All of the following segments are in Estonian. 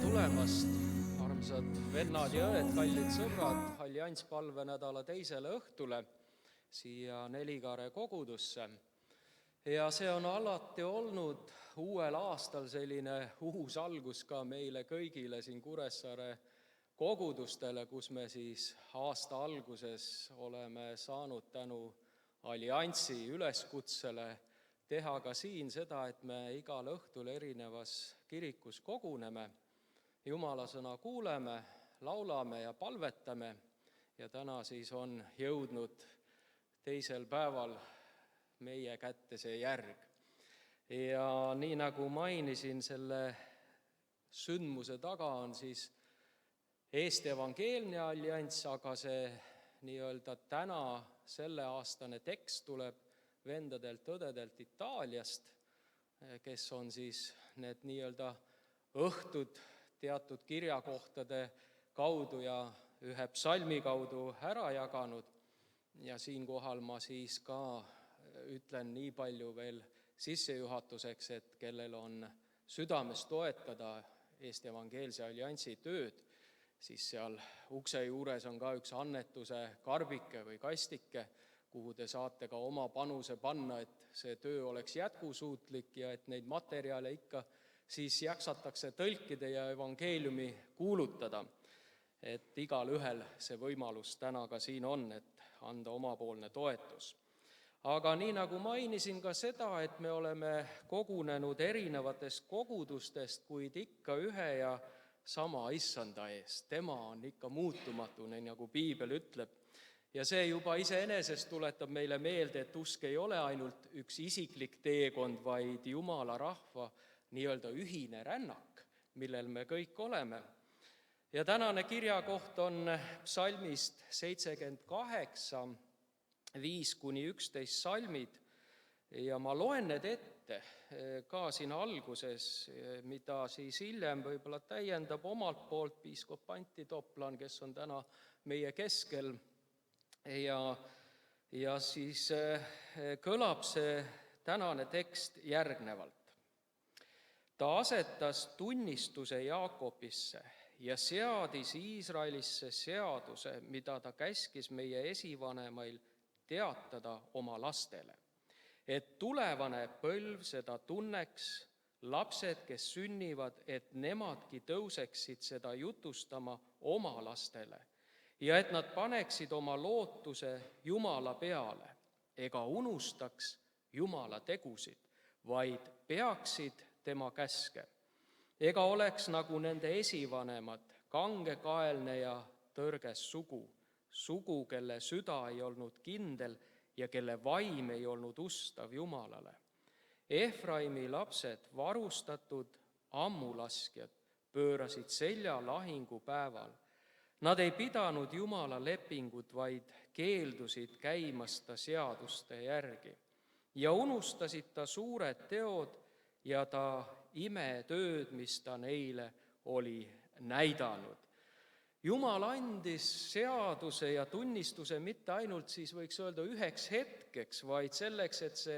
tulemast, armsad vennad ja õed, kallid sõbrad, Allianss palvenädala teisele õhtule siia Nelikaare kogudusse. Ja see on alati olnud uuel aastal selline uus algus ka meile kõigile siin Kuressaare kogudustele, kus me siis aasta alguses oleme saanud tänu Allianssi üleskutsele teha ka siin seda, et me igal õhtul erinevas kirikus koguneme, Jumala sõna kuuleme, laulame ja palvetame ja täna siis on jõudnud teisel päeval meie kätte see järg. Ja nii nagu mainisin, selle sündmuse taga on siis Eesti Evangeelne Allianss, aga see nii-öelda täna selleaastane tekst tuleb vendadelt, õdedelt Itaaliast, kes on siis need nii-öelda õhtud teatud kirjakohtade kaudu ja ühe psalmi kaudu ära jaganud. Ja siinkohal ma siis ka ütlen nii palju veel sissejuhatuseks, et kellel on südames toetada Eesti Evangeelse Alliansi tööd, siis seal ukse juures on ka üks annetuse karbike või kastike, kuhu te saate ka oma panuse panna, et see töö oleks jätkusuutlik ja et neid materjale ikka siis jaksatakse tõlkida ja evangeeliumi kuulutada. Et igal ühel see võimalus täna ka siin on, et anda omapoolne toetus. Aga nii nagu mainisin ka seda, et me oleme kogunenud erinevatest kogudustest, kuid ikka ühe ja sama issanda eest. Tema on ikka muutumatu, nagu piibel ütleb. Ja see juba iseenesest tuletab meile meelde, et usk ei ole ainult üks isiklik teekond, vaid Jumala rahva nii-öelda ühine rännak, millel me kõik oleme. Ja tänane kirjakoht on psalmist 78, 5-11 salmid, ja ma loen need ette ka siin alguses, mida siis hiljem võib-olla täiendab omalt poolt piiskop Antti Toplan, kes on täna meie keskel. Ja siis kõlab see tänane tekst järgnevalt. Ta asetas tunnistuse Jaakobisse ja seadis Iisraelisse seaduse, mida ta käskis meie esivanemail teatada oma lastele, et tulevane põlv seda tunneks, lapsed, kes sünnivad, et nemadki tõuseksid seda jutustama oma lastele, ja et nad paneksid oma lootuse Jumala peale, ega unustaks Jumala tegusid, vaid peaksid tema käske, ega oleks nagu nende esivanemad, kangekaelne ja tõrges sugu, kelle süda ei olnud kindel ja kelle vaim ei olnud ustav Jumalale. Efraimi lapsed, varustatud ammulaskjad, pöörasid selja lahingupäeval. Nad ei pidanud Jumala lepingut, vaid keeldusid käimast ta seaduste järgi ja unustasid ta suured teod ja ta imetööd, mis ta neile oli näidanud. Jumal andis seaduse ja tunnistuse mitte ainult siis võiks öelda üheks hetkeks, vaid selleks, et see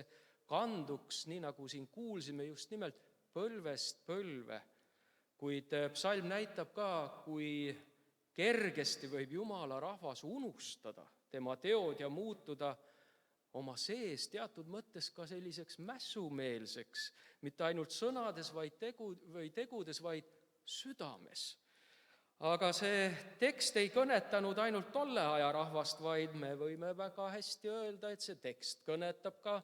kanduks, nii nagu siin kuulsime, just nimelt põlvest põlve. Kuid psalm näitab ka, kui kergesti võib Jumala rahvas unustada tema teod ja muutuda oma sees teatud mõttes ka selliseks mässumeelseks, mitte ainult sõnades või tegudes, vaid südames. Aga see tekst ei kõnetanud ainult tolle aja rahvast, vaid me võime väga hästi öelda, et see tekst kõnetab ka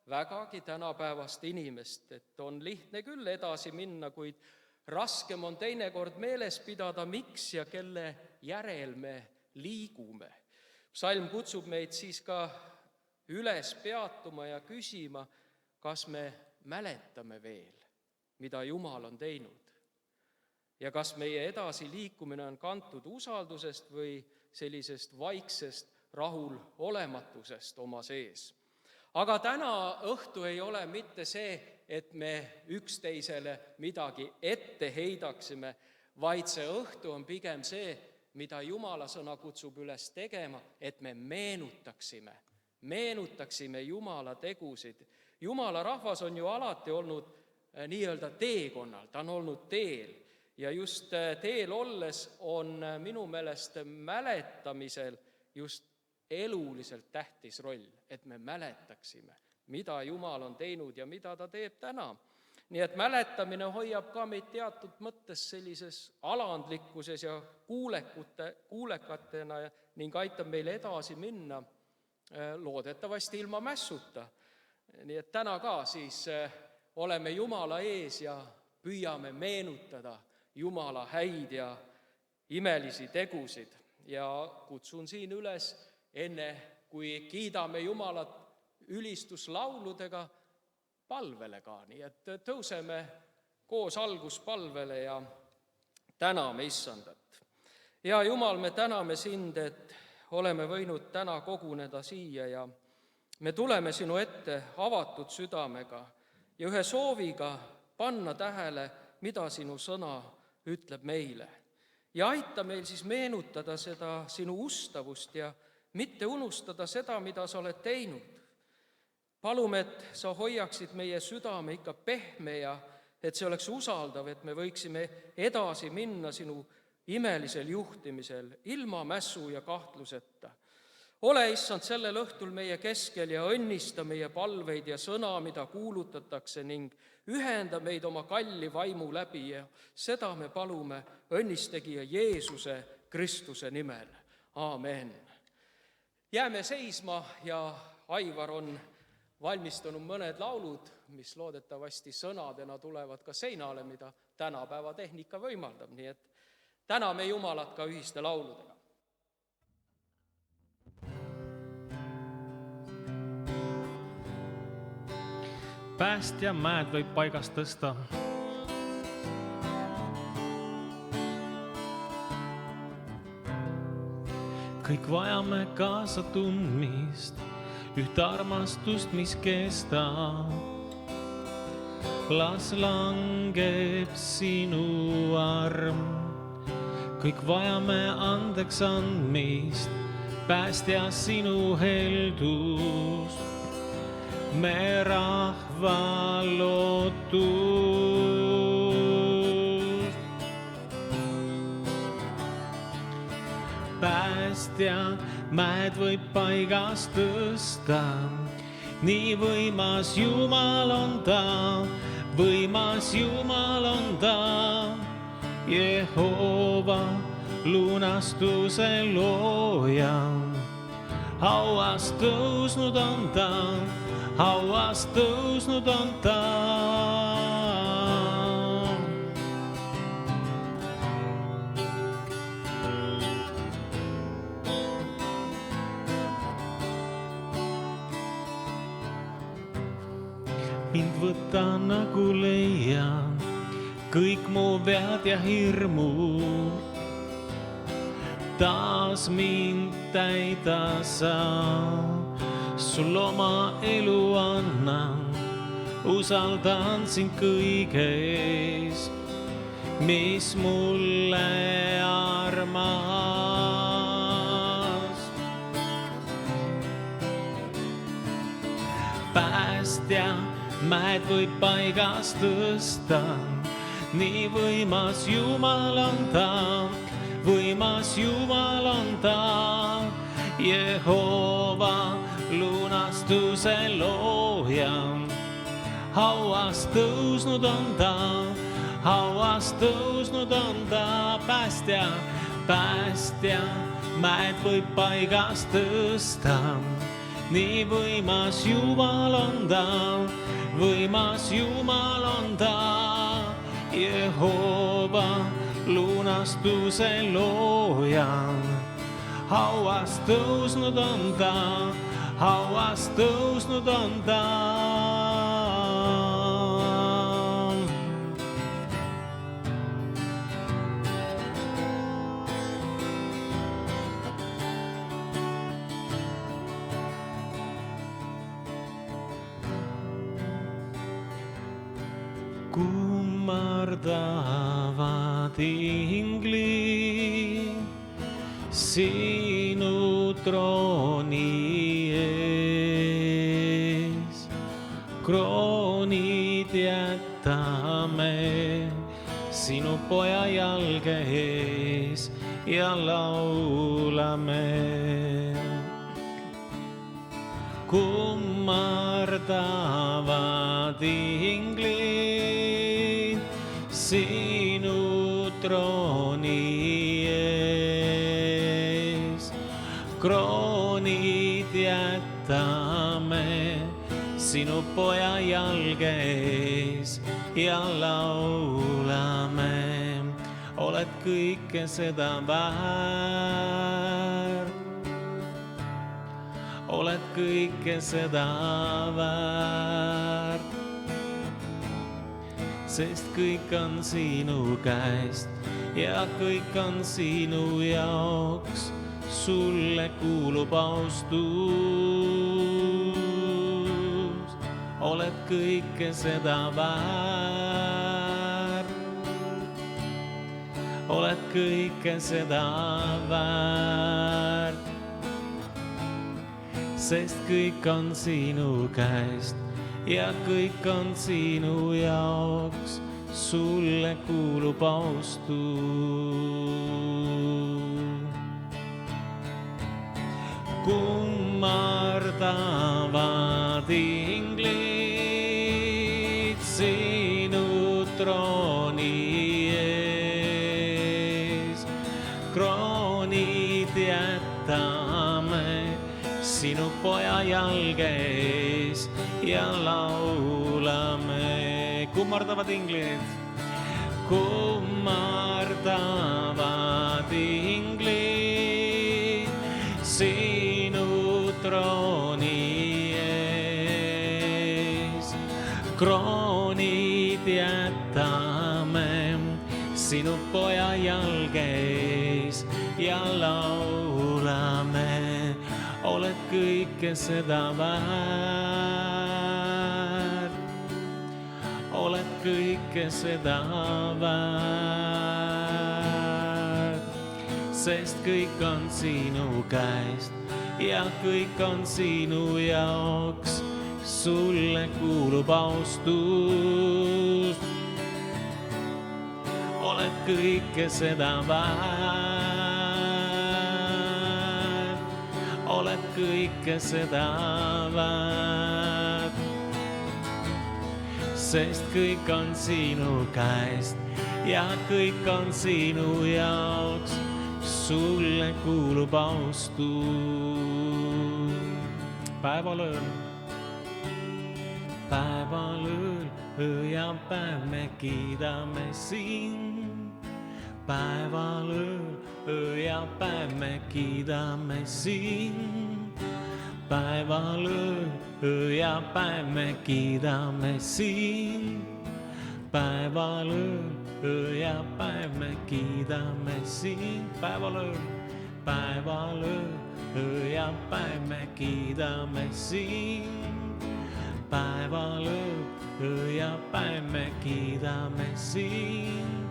vägagi tänapäevast inimest, et on lihtne küll edasi minna, kuid raskem on teinekord meeles pidada, miks ja kelle järel me liigume. Psalm kutsub meid siis ka üles peatuma ja küsima, kas me mäletame veel, mida Jumal on teinud. Ja kas meie edasiliikumine on kantud usaldusest või sellisest vaiksest rahulolematusest oma sees. Aga täna õhtu ei ole mitte see, et me üksteisele midagi ette heidaksime, vaid see õhtu on pigem see, mida Jumala sõna kutsub üles tegema, et me meenutaksime Jumala tegusid. Jumala rahvas on ju alati olnud nii-öelda teekonnal, ta on olnud teel. Ja just teel olles on minu meelest mäletamisel just eluliselt tähtis roll, et me mäletaksime, mida Jumal on teinud ja mida ta teeb täna. Nii et mäletamine hoiab ka meid teatud mõttes sellises alandlikkuses ja kuulekatena ning aitab meil edasi minna loodetavasti ilma mässuta. Nii et täna ka siis oleme Jumala ees ja püüame meenutada Jumala häid ja imelisi tegusid. Ja kutsun siin üles, enne kui kiidame Jumalat ülistuslauludega, palvele ka. Nii et tõuseme koos alguspalvele ja täname Issandat. Ja Jumal, me täname sind, et oleme võinud täna koguneda siia ja me tuleme sinu ette avatud südamega ja ühe sooviga panna tähele, mida sinu sõna ütleb meile. Ja aita meil siis meenutada seda sinu ustavust ja mitte unustada seda, mida sa oled teinud. Palume, et sa hoiaksid meie südame ikka pehme ja et see oleks usaldav, et me võiksime edasi minna sinu imelisel juhtimisel, ilma mässu ja kahtluseta. Ole, Issand, sellel õhtul meie keskel ja õnnista meie palveid ja sõna, mida kuulutatakse ning ühenda meid oma kalli vaimu läbi ja seda me palume õnnistegija Jeesuse Kristuse nimel. Aamen. Jääme seisma ja Aivar on valmistunud mõned laulud, mis loodetavasti sõnadena tulevad ka seinale, mida tänapäeva tehnika võimaldab. Nii et täname Jumalat ka ühiste lauludega. Päästja mäed võib paigast tõsta. Kõik vajame kaasa tundmist, ühte armastust, mis kestab. Las langeb sinu arm. Kõik vajame andeks andmist, päästja sinu heldus. Me rahva lootus. Päästja mäed võib paigast tõsta, nii võimas Jumal on ta, võimas Jumal on ta. Jehova lunastuse looja, hauast tõusnud on ta, hauast tõusnud on ta. Mind võta nagu leia, kõik mu vead ja hirmud. Taas mind täida sa, sul oma elu annan, usaldan sind kõiges, mis mulle armas. Päästja mäed võib paigast tõsta, nii võimas Jumal on ta, võimas Jumal on ta. Jehova lunastuse looja, hauast tõusnud on ta, hauast tõusnud on ta. Päästja, päästja mäed võib paigast tõsta, nii võimas Jumal on ta, võimas Jumal on ta. Jehova lunastuse looja, hauast tõusnud on ta, hauast tõusnud on ta. Kummardavad inglid sinu trooni ees. Kroonid jätame sinu poja jalge ees ja laulame. Kummardavad inglid sinu trooni ees. Kroonid jätame sinu poja jalge ees ja laulame. Oled kõike seda väärt. Oled kõike seda väärt. Sest kõik on sinu käest ja kõik on sinu jaoks. Sulle kuulub austus. Oled kõike seda väärt. Oled kõike seda väärt. Sest kõik on sinu käest ja kõik on sinu jaoks. Sulle kuulub austus. Kummardavad inglid sinu trooni ees. Kroonid jätame sinu poja jalge ees ja laulame. Kummardavad inglid. Kummardavad inglid sinu trooni ees. Kroonid jätame sinu poja jalge ees ja laulame. Oled kõike seda väärt. Oled kõike seda väärt. Sest kõik on sinu käest ja kõik on sinu jaoks. Sulle kuulub austus. Oled kõike seda väärt. Oled kõike seda väärt. Sest kõik on sinu käest ja kõik on sinu jaoks. Sulle kuulub austus. Päevalööl. Päevalööl, öö ja päev me kiidame sind. Päevalööl, öö ja päev me kiidame sind. Päevalööl, öö ja päev me kiidame sind. Päevalööl, öö ja päev me kiidame sind. Päevalööl, päevalööl, öö ja päev me kiidame sind. Päevalööl, öö ja päev me kiidame sind.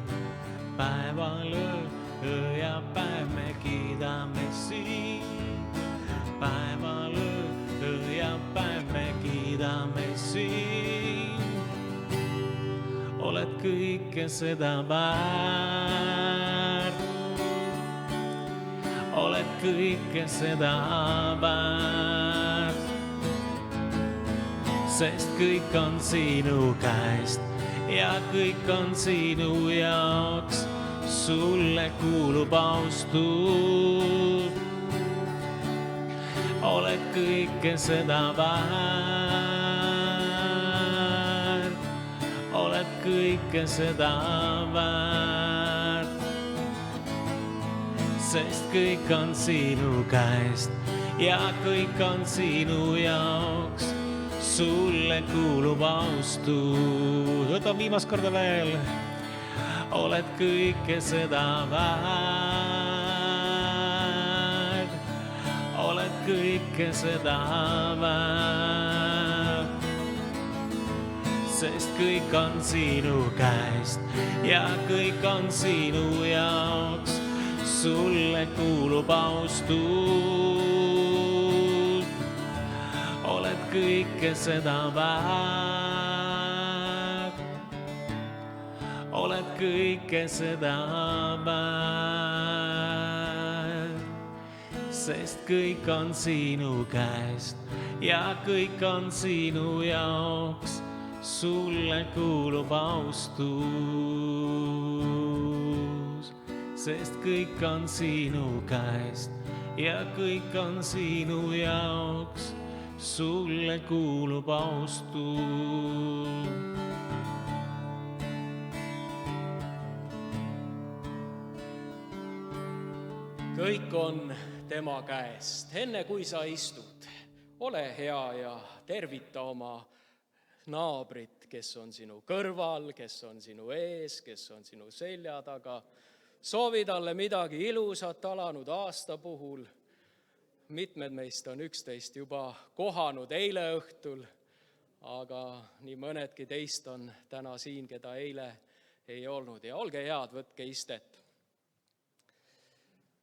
Päevalööl, öö ja päev me kiidame sind. Päevalööl, öö ja päev me kiidame sind. Oled kõike seda väärt. Oled kõike seda väärt. Sest kõik on sinu käest ja kõik on sinu jaoks. Sulle kuulub austus. Oled kõike seda väärt. Oled kõike seda väärt. Sest kõik on sinu käest ja kõik on sinu jaoks. Sulle kuulub austus. Võta viimast korda veel. Oled kõike seda väärt. Oled kõike seda väärt. Sest kõik on sinu käest ja kõik on sinu jaoks. Sulle kuulub austus. Oled kõike seda väärt. oled kõike seda väärt. Sest kõik on sinu käest ja kõik on sinu jaoks, sulle kuulub austus. Sest kõik on sinu käest ja kõik on sinu jaoks, sulle kuulub austus. Kõik on tema käest. Enne kui sa istud, ole hea ja tervita oma naabrit, kes on sinu kõrval, kes on sinu ees, kes on sinu selja taga. Soovi talle midagi ilusat alanud aasta puhul. Mitmed meist on üksteist juba kohanud eile õhtul, aga nii mõnedki teist on täna siin, keda eile ei olnud. Ja olge head, võtke istet.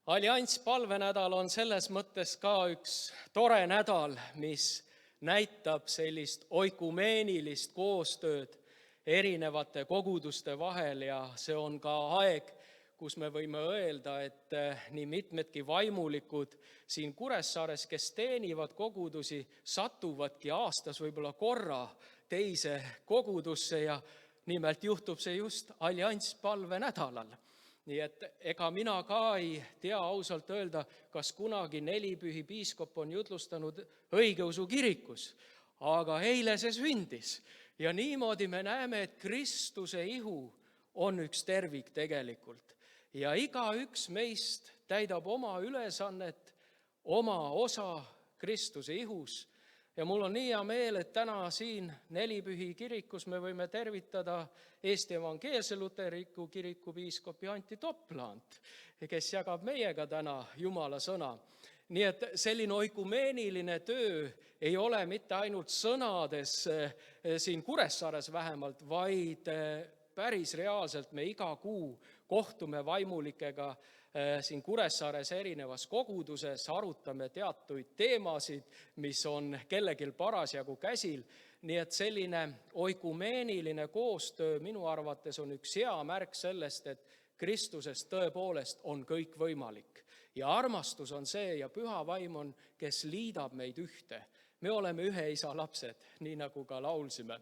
Allianss palvenädal on selles mõttes ka üks tore nädal, mis näitab sellist oikumeenilist koostööd erinevate koguduste vahel ja see on ka aeg, kus me võime öelda, et nii mitmedki vaimulikud siin Kuressaares, kes teenivad kogudusi, satuvadki aastas võib-olla korra teise kogudusse ja nimelt juhtub see just Allianss palvenädalal. Nii et ega mina ka ei tea ausalt öelda, kas kunagi Nelipühi piiskop on jutlustanud õigeusu kirikus, aga eile see sündis. Ja niimoodi me näeme, et Kristuse ihu on üks tervik tegelikult. Ja igaüks meist täidab oma ülesannet, oma osa Kristuse ihus. Ja mul on nii hea meel, et täna siin Nelipühi kirikus me võime tervitada Eesti Evangeelse Luterliku Kiriku piiskopi Anti Toplaant, kes jagab meiega täna Jumala sõna. Nii et selline oikumeeniline töö ei ole mitte ainult sõnades siin Kuressaares vähemalt, vaid päris reaalselt me iga kuu kohtume vaimulikega siin Kuressaares erinevas koguduses, arutame teatuid teemasid, mis on kellegil parasjagu käsil. Nii et selline oikumeeniline koostöö minu arvates on üks hea märk sellest, et Kristusest tõepoolest on kõik võimalik. Ja armastus on see ja püha vaim on, kes liidab meid ühte. Me oleme ühe isa lapsed, nii nagu ka laulsime.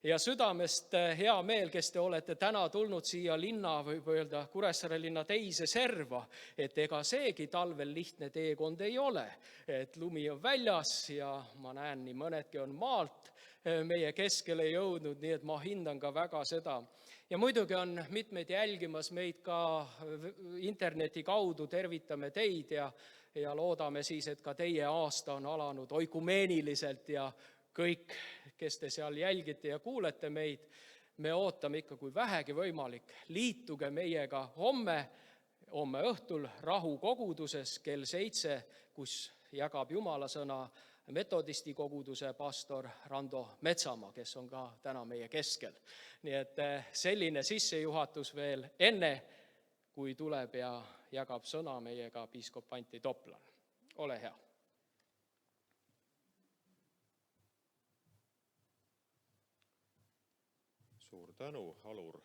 Ja südamest hea meel, kes te olete täna tulnud siia linna, võib öelda Kuressaare linna teise serva, et ega seegi talvel lihtne teekond ei ole. Et lumi on väljas ja ma näen, nii mõnedki on maalt meie keskele jõudnud, nii et ma hindan ka väga seda. Ja muidugi on mitmeid jälgimas meid ka interneti kaudu, tervitame teid ja loodame siis, et ka teie aasta on alanud oikumeeniliselt ja kõik, kes te seal jälgite ja kuulete meid, me ootame ikka, kui vähegi võimalik. Liituge meiega homme õhtul Rahu koguduses kell 7, kus jagab Jumala sõna metodisti koguduse pastor Rando Metsamaa, kes on ka täna meie keskel. Nii et selline sissejuhatus veel enne, kui tuleb ja jagab sõna meiega piiskop Anti Toplan. Ole hea. Suur tänu, Alur.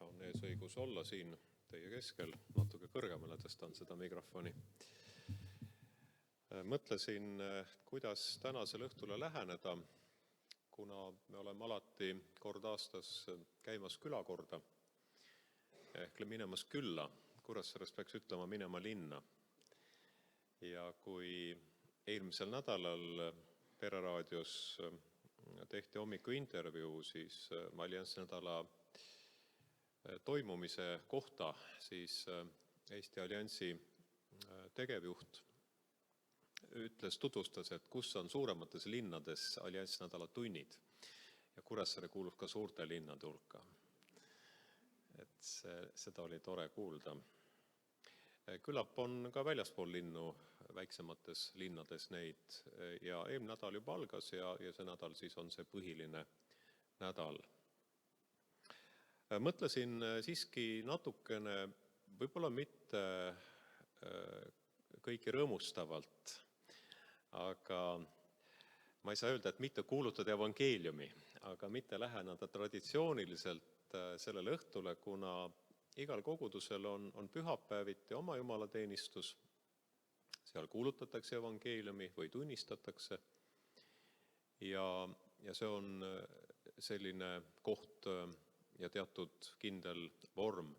On ees õigus olla siin teie keskel, natuke kõrgemale tõstan seda mikrofoni. Mõtlesin, kuidas tänasel õhtule läheneda, kuna me oleme alati kord aastas käimas külakorda, ehk minemas külla. Kuressaares peaks ütlema minema linna. Ja kui eelmisel nädalal Pereraadios tehti hommiku intervjuu, siis Allianss nädala toimumise kohta, siis Eesti Alliansi tegevjuht tutvustas, et kus on suuremates linnades Allianss nädala tunnid ja Kuressaare kuulub ka suurte linnade hulka. Et seda oli tore kuulda. Küllap on ka väljaspool linnu väiksemates linnades neid ja eelmine nädal juba algas ja see nädal siis on see põhiline nädal. Mõtlesin siiski natukene, võib-olla mitte kõiki rõõmustavalt, aga ma ei saa öelda, et mitte kuulutada evangeeliumi, aga mitte läheneda traditsiooniliselt sellele õhtule, kuna igal kogudusel on pühapäeviti oma jumalateenistus, seal kuulutatakse evangeeliumi või tunnistatakse ja see on selline koht ja teatud kindel vorm.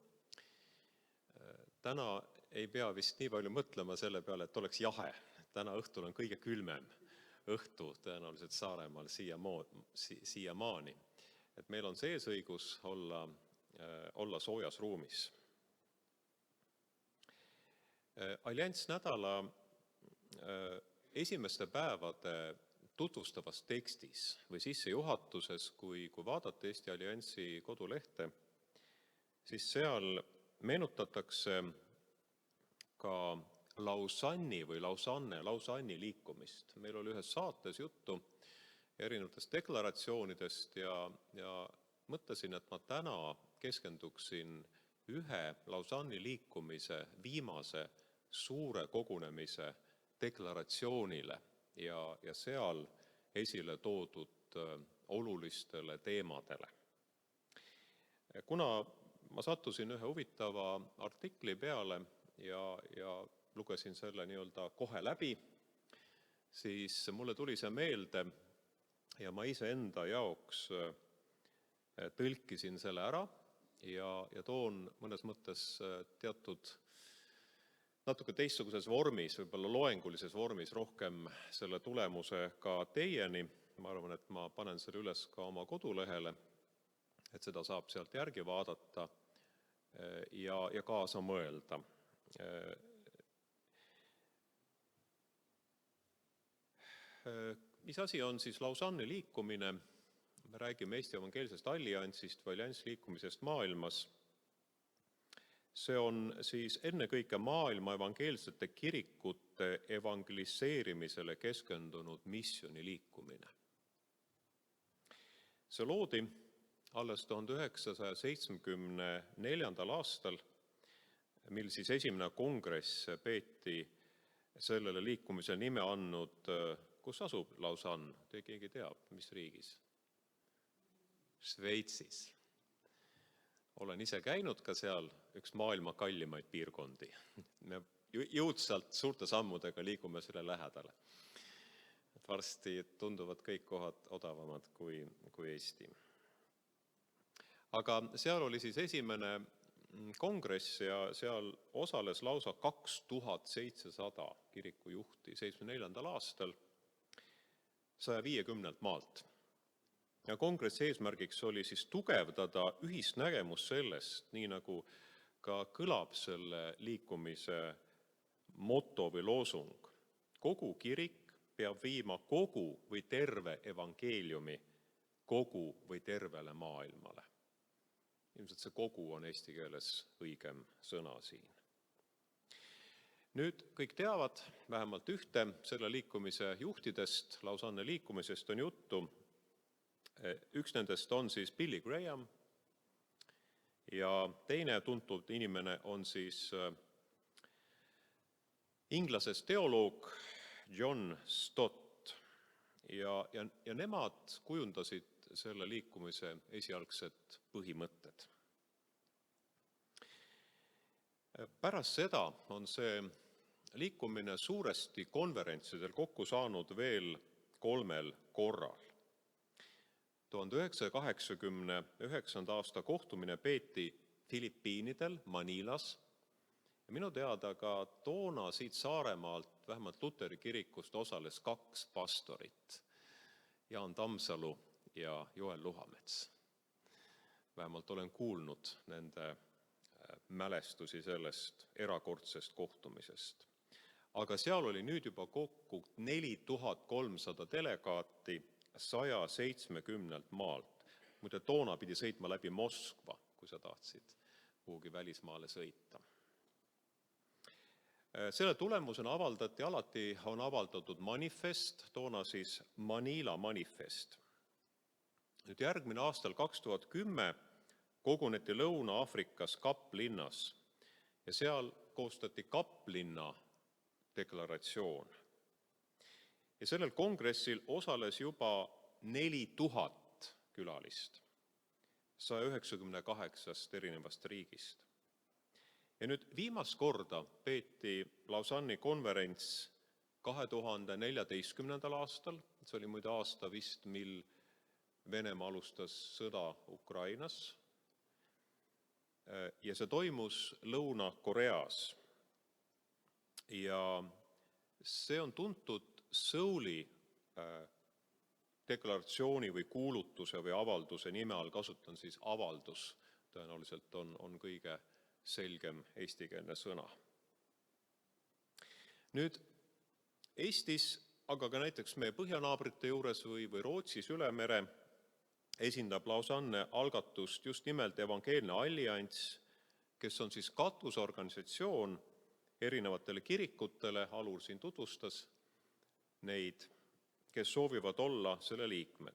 Täna ei pea vist nii palju mõtlema selle peale, et oleks jahe. Täna õhtul on kõige külmem õhtu tõenäoliselt Saaremaal siiamaani. Et meil on sees õigus olla soojas ruumis. Allianssnädala esimeste päevade tutvustavas tekstis või sissejuhatuses, kui vaadata Eesti Alliansi kodulehte, siis seal meenutatakse ka Lausanne liikumist. Meil oli ühes saates juttu erinevatest deklaratsioonidest ja mõtlesin, et ma täna keskenduksin ühe Lausanne liikumise viimase suure kogunemise deklaratsioonile ja seal esile toodud olulistele teemadele. Kuna ma sattusin ühe huvitava artikli peale ja lugesin selle nii-öelda kohe läbi, siis mulle tuli see meelde ja ma iseenda jaoks tõlkisin selle ära ja toon mõnes mõttes teatud natuke teistsuguses vormis, võib-olla loengulises vormis rohkem selle tulemuse ka teieni. Ma arvan, et ma panen selle üles ka oma kodulehele, et seda saab sealt järgi vaadata ja kaasa mõelda. Mis asi on siis Lausanne liikumine? Me räägime Eesti Evangeelsest Alliansist või alliansliikumisest maailmas. See on siis ennekõike maailma evangeelsete kirikute evangeliseerimisele keskendunud missioniliikumine. See loodi alles 1974. aastal, mil siis esimene kongress peeti sellele liikumise nime andnud, kus asub Lausanne, te keegi teab, mis riigis? Šveitsis. Olen ise käinud ka seal, üks maailma kallimaid piirkondi. Me jõudsalt suurte sammudega liigume selle lähedale. Varsti tunduvad kõik kohad odavamad kui Eesti. Aga seal oli siis esimene kongress ja seal osales lausa 2700 kirikujuhti 74. aastal 150 maalt. Ja kongressi eesmärgiks oli siis tugevdada ühist nägemus sellest, nii nagu ka kõlab selle liikumise moto või loosung. Kogu kirik peab viima kogu või terve evangeeliumi kogu või tervele maailmale. Ilmselt see kogu on eesti keeles õigem sõna siin. Nüüd kõik teavad vähemalt ühte selle liikumise juhtidest, Lausanne liikumisest on juttu. Üks nendest on siis Billy Graham ja teine tuntud inimene on siis inglasest teoloog John Stott ja nemad kujundasid selle liikumise esialgsed põhimõtted. Pärast seda on see liikumine suuresti konverentsidel kokku saanud veel 3 korral. 1989. aasta kohtumine peeti Filipiinidel, Manilas. Ja minu teada ka toona siit Saaremaalt, vähemalt Luteri kirikust, osales 2 pastorit, Jaan Tammsalu ja Joel Luhamets. Vähemalt olen kuulnud nende mälestusi sellest erakordsest kohtumisest. Aga seal oli nüüd juba kokku 4300 delegaati 170 maalt. Muide, toona pidi sõitma läbi Moskva, kui sa tahtsid kuhugi välismaale sõita. Selle tulemusena alati on avaldatud manifest, toona siis Manila manifest. Nüüd järgmine aastal 2010 koguneti Lõuna-Aafrikas Kaplinnas ja seal koostati Kaplinna deklaratsioon. Ja sellel kongressil osales juba 4000 külalist. 198 erinevast riigist. Ja nüüd viimast korda peeti Lausanne'i konverents 2014. aastal, see oli muide aasta vist, mil Venemaa alustas sõda Ukrainas, ja see toimus Lõuna-Koreas. Ja see on tuntud Seuli deklaratsiooni või kuulutuse või avalduse nime all, kasutan siis avaldus, tõenäoliselt on kõige selgem eestikeelne sõna. Nüüd Eestis, aga ka näiteks meie põhjanaabrite juures või Rootsis üle mere esindab Lausanne algatust just nimelt Evangeelne Allianss, kes on siis katusorganisatsioon erinevatele kirikutele, Alur siin tutvustas neid, kes soovivad olla selle liikmed.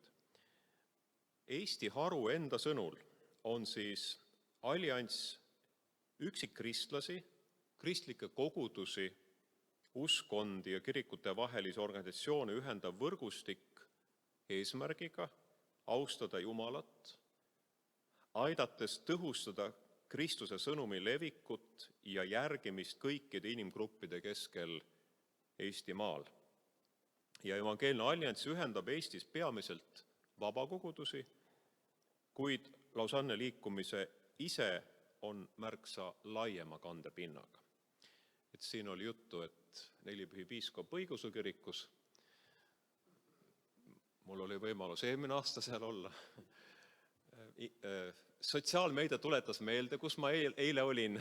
Eesti haru enda sõnul on siis allianss üksikkristlasi, kristlikke kogudusi, uskondi ja kirikute vahelisi organisatsioone ühendav võrgustik eesmärgiga austada Jumalat, aidates tõhustada Kristuse sõnumi levikut ja järgimist kõikide inimgruppide keskel Eestimaal. Ja Evangeelne Allianss ühendab Eestis peamiselt vabakogudusi, kuid Lausanne liikumise ise on märksa laiema kandepinnaga. Et siin oli juttu, et Nelipühi piiskop õigeusu kirikus, mul oli võimalus eelmine aasta seal olla. Sotsiaalmeedia tuletas meelde, kus ma eile olin.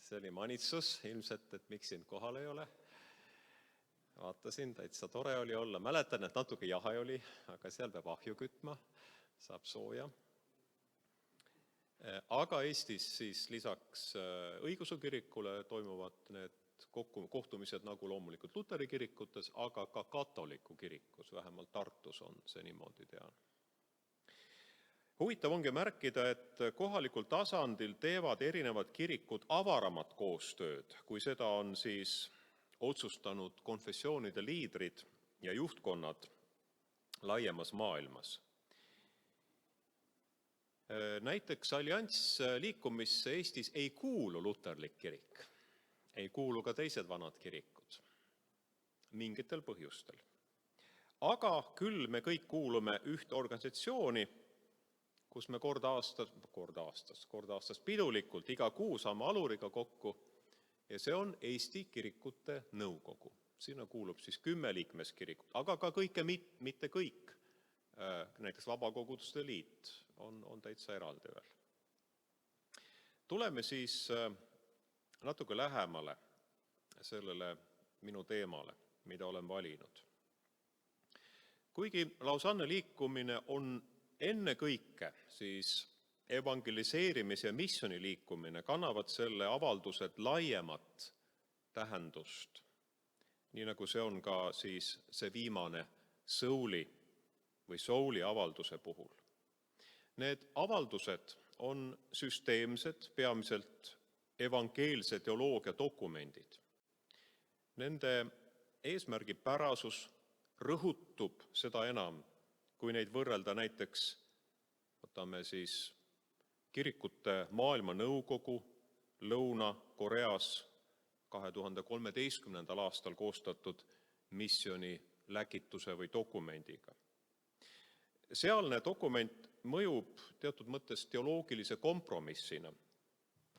See oli manitsus, ilmselt, et miks siin kohal ei ole. Vaatasin, täitsa tore oli olla. Mäletan, et natuke jahe oli, aga seal peab ahju kütma, saab sooja. Aga Eestis siis lisaks õigeusu kirikule toimuvad need kohtumised nagu loomulikult Luteri kirikutes, aga ka katoliku kirikus, vähemalt Tartus on see niimoodi tean. Huvitav ongi märkida, et kohalikul tasandil teevad erinevad kirikud avaramat koostööd, kui seda on siis otsustanud konfessioonide liidrid ja juhtkonnad laiemas maailmas. Näiteks allianss liikumisse Eestis ei kuulu luterlik kirik, ei kuulu ka teised vanad kirikud, mingitel põhjustel. Aga küll me kõik kuulume ühte organisatsiooni, kus me kord aastas pidulikult iga kuu saame Aluriga kokku, ja see on Eesti Kirikute Nõukogu. Sinna kuulub siis 10 liikmeskirikut, aga ka mitte kõik. Näiteks Vabakoguduste Liit on täitsa eraldi veel. Tuleme siis natuke lähemale sellele minu teemale, mida olen valinud. Kuigi Lausanne liikumine on ennekõike siis evangeliseerimise ja missioni liikumine, kannavad selle avaldused laiemat tähendust, nii nagu see on ka siis see viimane Souli avalduse puhul. Need avaldused on süsteemsed, peamiselt evangeelse teoloogia dokumendid. Nende eesmärgipärasus rõhutub seda enam, kui neid võrrelda näiteks, võtame siis kirikute maailmanõukogu Lõuna-Koreas 2013. aastal koostatud missioni läkituse või dokumendiga. Sealne dokument mõjub teatud mõttes teoloogilise kompromissina,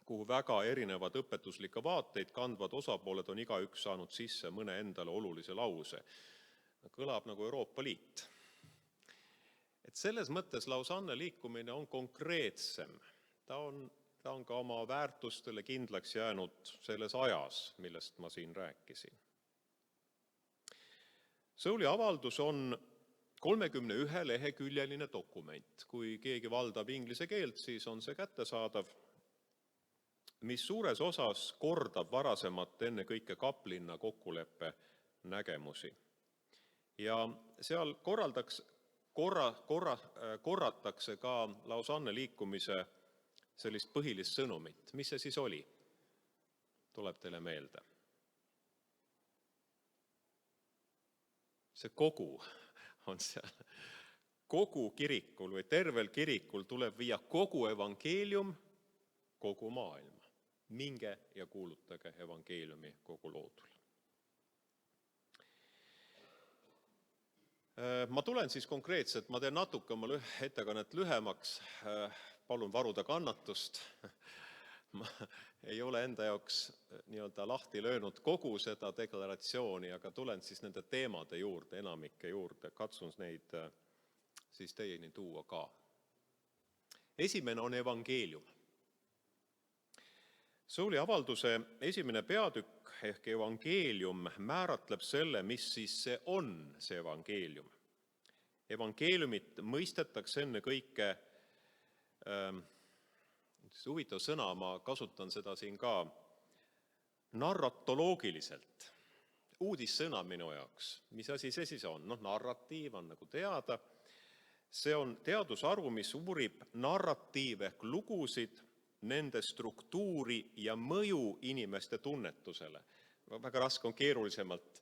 kuhu väga erinevad õpetuslikke vaateid kandvad osapooled on igaüks saanud sisse mõne endale olulise lause. Kõlab nagu Euroopa Liit. Et selles mõttes Lausanne liikumine on konkreetsem. Ta on ka oma väärtustele kindlaks jäänud selles ajas, millest ma siin rääkisin. Souli avaldus on 31 leheküljeline dokument. Kui keegi valdab inglise keelt, siis on see kättesaadav, mis suures osas kordab varasemat enne kõike Kaplinna kokkuleppe nägemusi. Ja seal korratakse ka Lausanne liikumise sellist põhilist sõnumit. Mis see siis oli? Tuleb teile meelde. See kogu on seal. kogu kirikul või tervel kirikul tuleb viia kogu evangeelium kogu maailma. Minge ja kuulutage evangeeliumi kogu loodule. Ma tulen siis konkreetselt, ma teen natuke oma ettekannet lühemaks, palun varuda kannatust. Ma ei ole enda jaoks nii-öelda lahti löönud kogu seda deklaratsiooni, aga tulen siis nende teemade juurde, enamike juurde, katsun neid siis teieni tuua ka. Esimene on evangeelium. Sauli avalduse esimene peatükk ehk evangeelium määratleb selle, mis siis see on, see evangeelium. Evangeeliumit mõistetakse enne kõike, huvitav sõna, ma kasutan seda siin ka, narratoloogiliselt. Uudissõna minu jaoks. Mis asi see siis on? Narratiiv on nagu teada. See on teadusarvu, mis uurib narratiive ehk lugusid, nende struktuuri ja mõju inimeste tunnetusele. Väga raske on keerulisemalt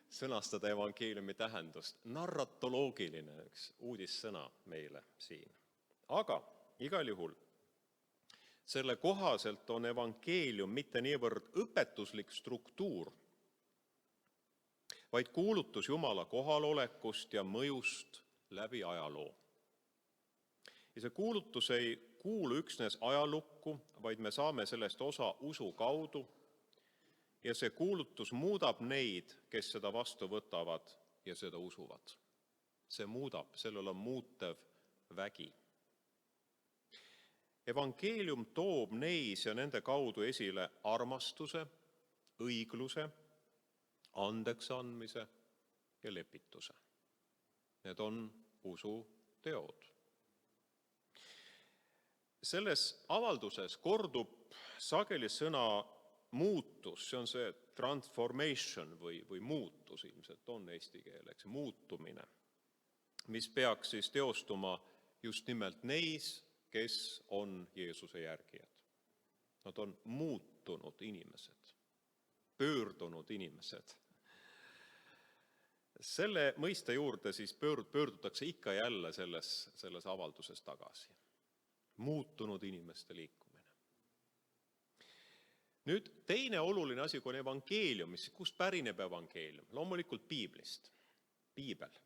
sõnastada evangeeliumi tähendust. Narratoloogiline üks uudissõna meile siin. Aga igal juhul selle kohaselt on evangeelium mitte niivõrd õpetuslik struktuur, vaid kuulutus Jumala kohalolekust ja mõjust läbi ajaloo. Ja see kuulutus ei kuulu üksnes ajalukku, vaid me saame sellest osa usu kaudu ja see kuulutus muudab neid, kes seda vastu võtavad ja seda usuvad. See muudab, sellel on muutev vägi. Evangeelium toob neis ja nende kaudu esile armastuse, õigluse, andeks andmise ja lepituse. Need on usu teod. Selles avalduses kordub sageli sõna muutus, see on see transformation või muutus, ilmselt on eesti keeleks, muutumine, mis peaks siis teostuma just nimelt neis, kes on Jeesuse järgijad. Nad on muutunud inimesed, pöördunud inimesed. Selle mõiste juurde siis pöördutakse ikka jälle selles avalduses tagasi. Muutunud inimeste liikumine. Nüüd teine oluline asi, kui on evangeelium, kust pärineb evangeelium? Loomulikult piiblist. Piibel.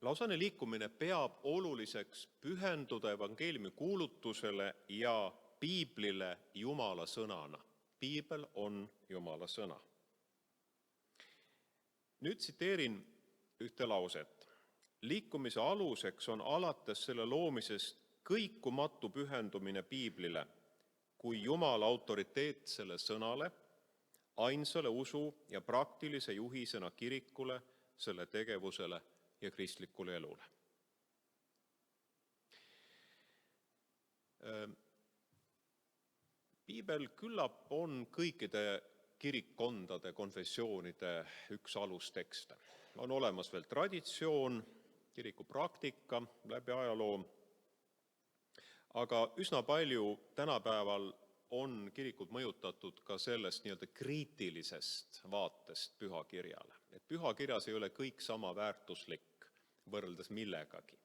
Lausane liikumine peab oluliseks pühenduda evangeeliumi kuulutusele ja piiblile Jumala sõnana. Piibel on Jumala sõna. Nüüd tsiteerin ühte lauset. Liikumise aluseks on alates selle loomisest kõikumatu pühendumine piiblile kui Jumala autoriteetsele sõnale, ainsale usu ja praktilise juhisena kirikule, selle tegevusele ja kristlikule elule. Piibel küllap on kõikide kirikkondade, konfessioonide üks alustekste. On olemas veel traditsioon, kirikupraktika läbi ajaloo, aga üsna palju tänapäeval on kirikud mõjutatud ka sellest nii-öelda kriitilisest vaatest pühakirjale. Et pühakirjas ei ole kõik sama väärtuslik võrreldes millegagi.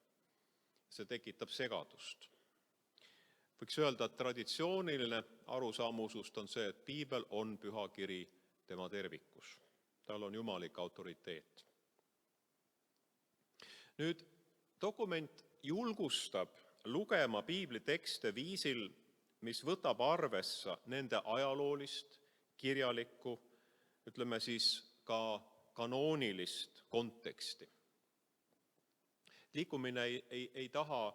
See tekitab segadust. Võiks öelda, et traditsiooniline arusaam usust on see, et piibel on pühakiri tema tervikus. Tal on jumalik autoriteet. Nüüd, dokument julgustab lugema piibli tekste viisil, mis võtab arvessa nende ajaloolist, kirjalikku, ütleme siis ka kanoonilist konteksti. Liikumine ei taha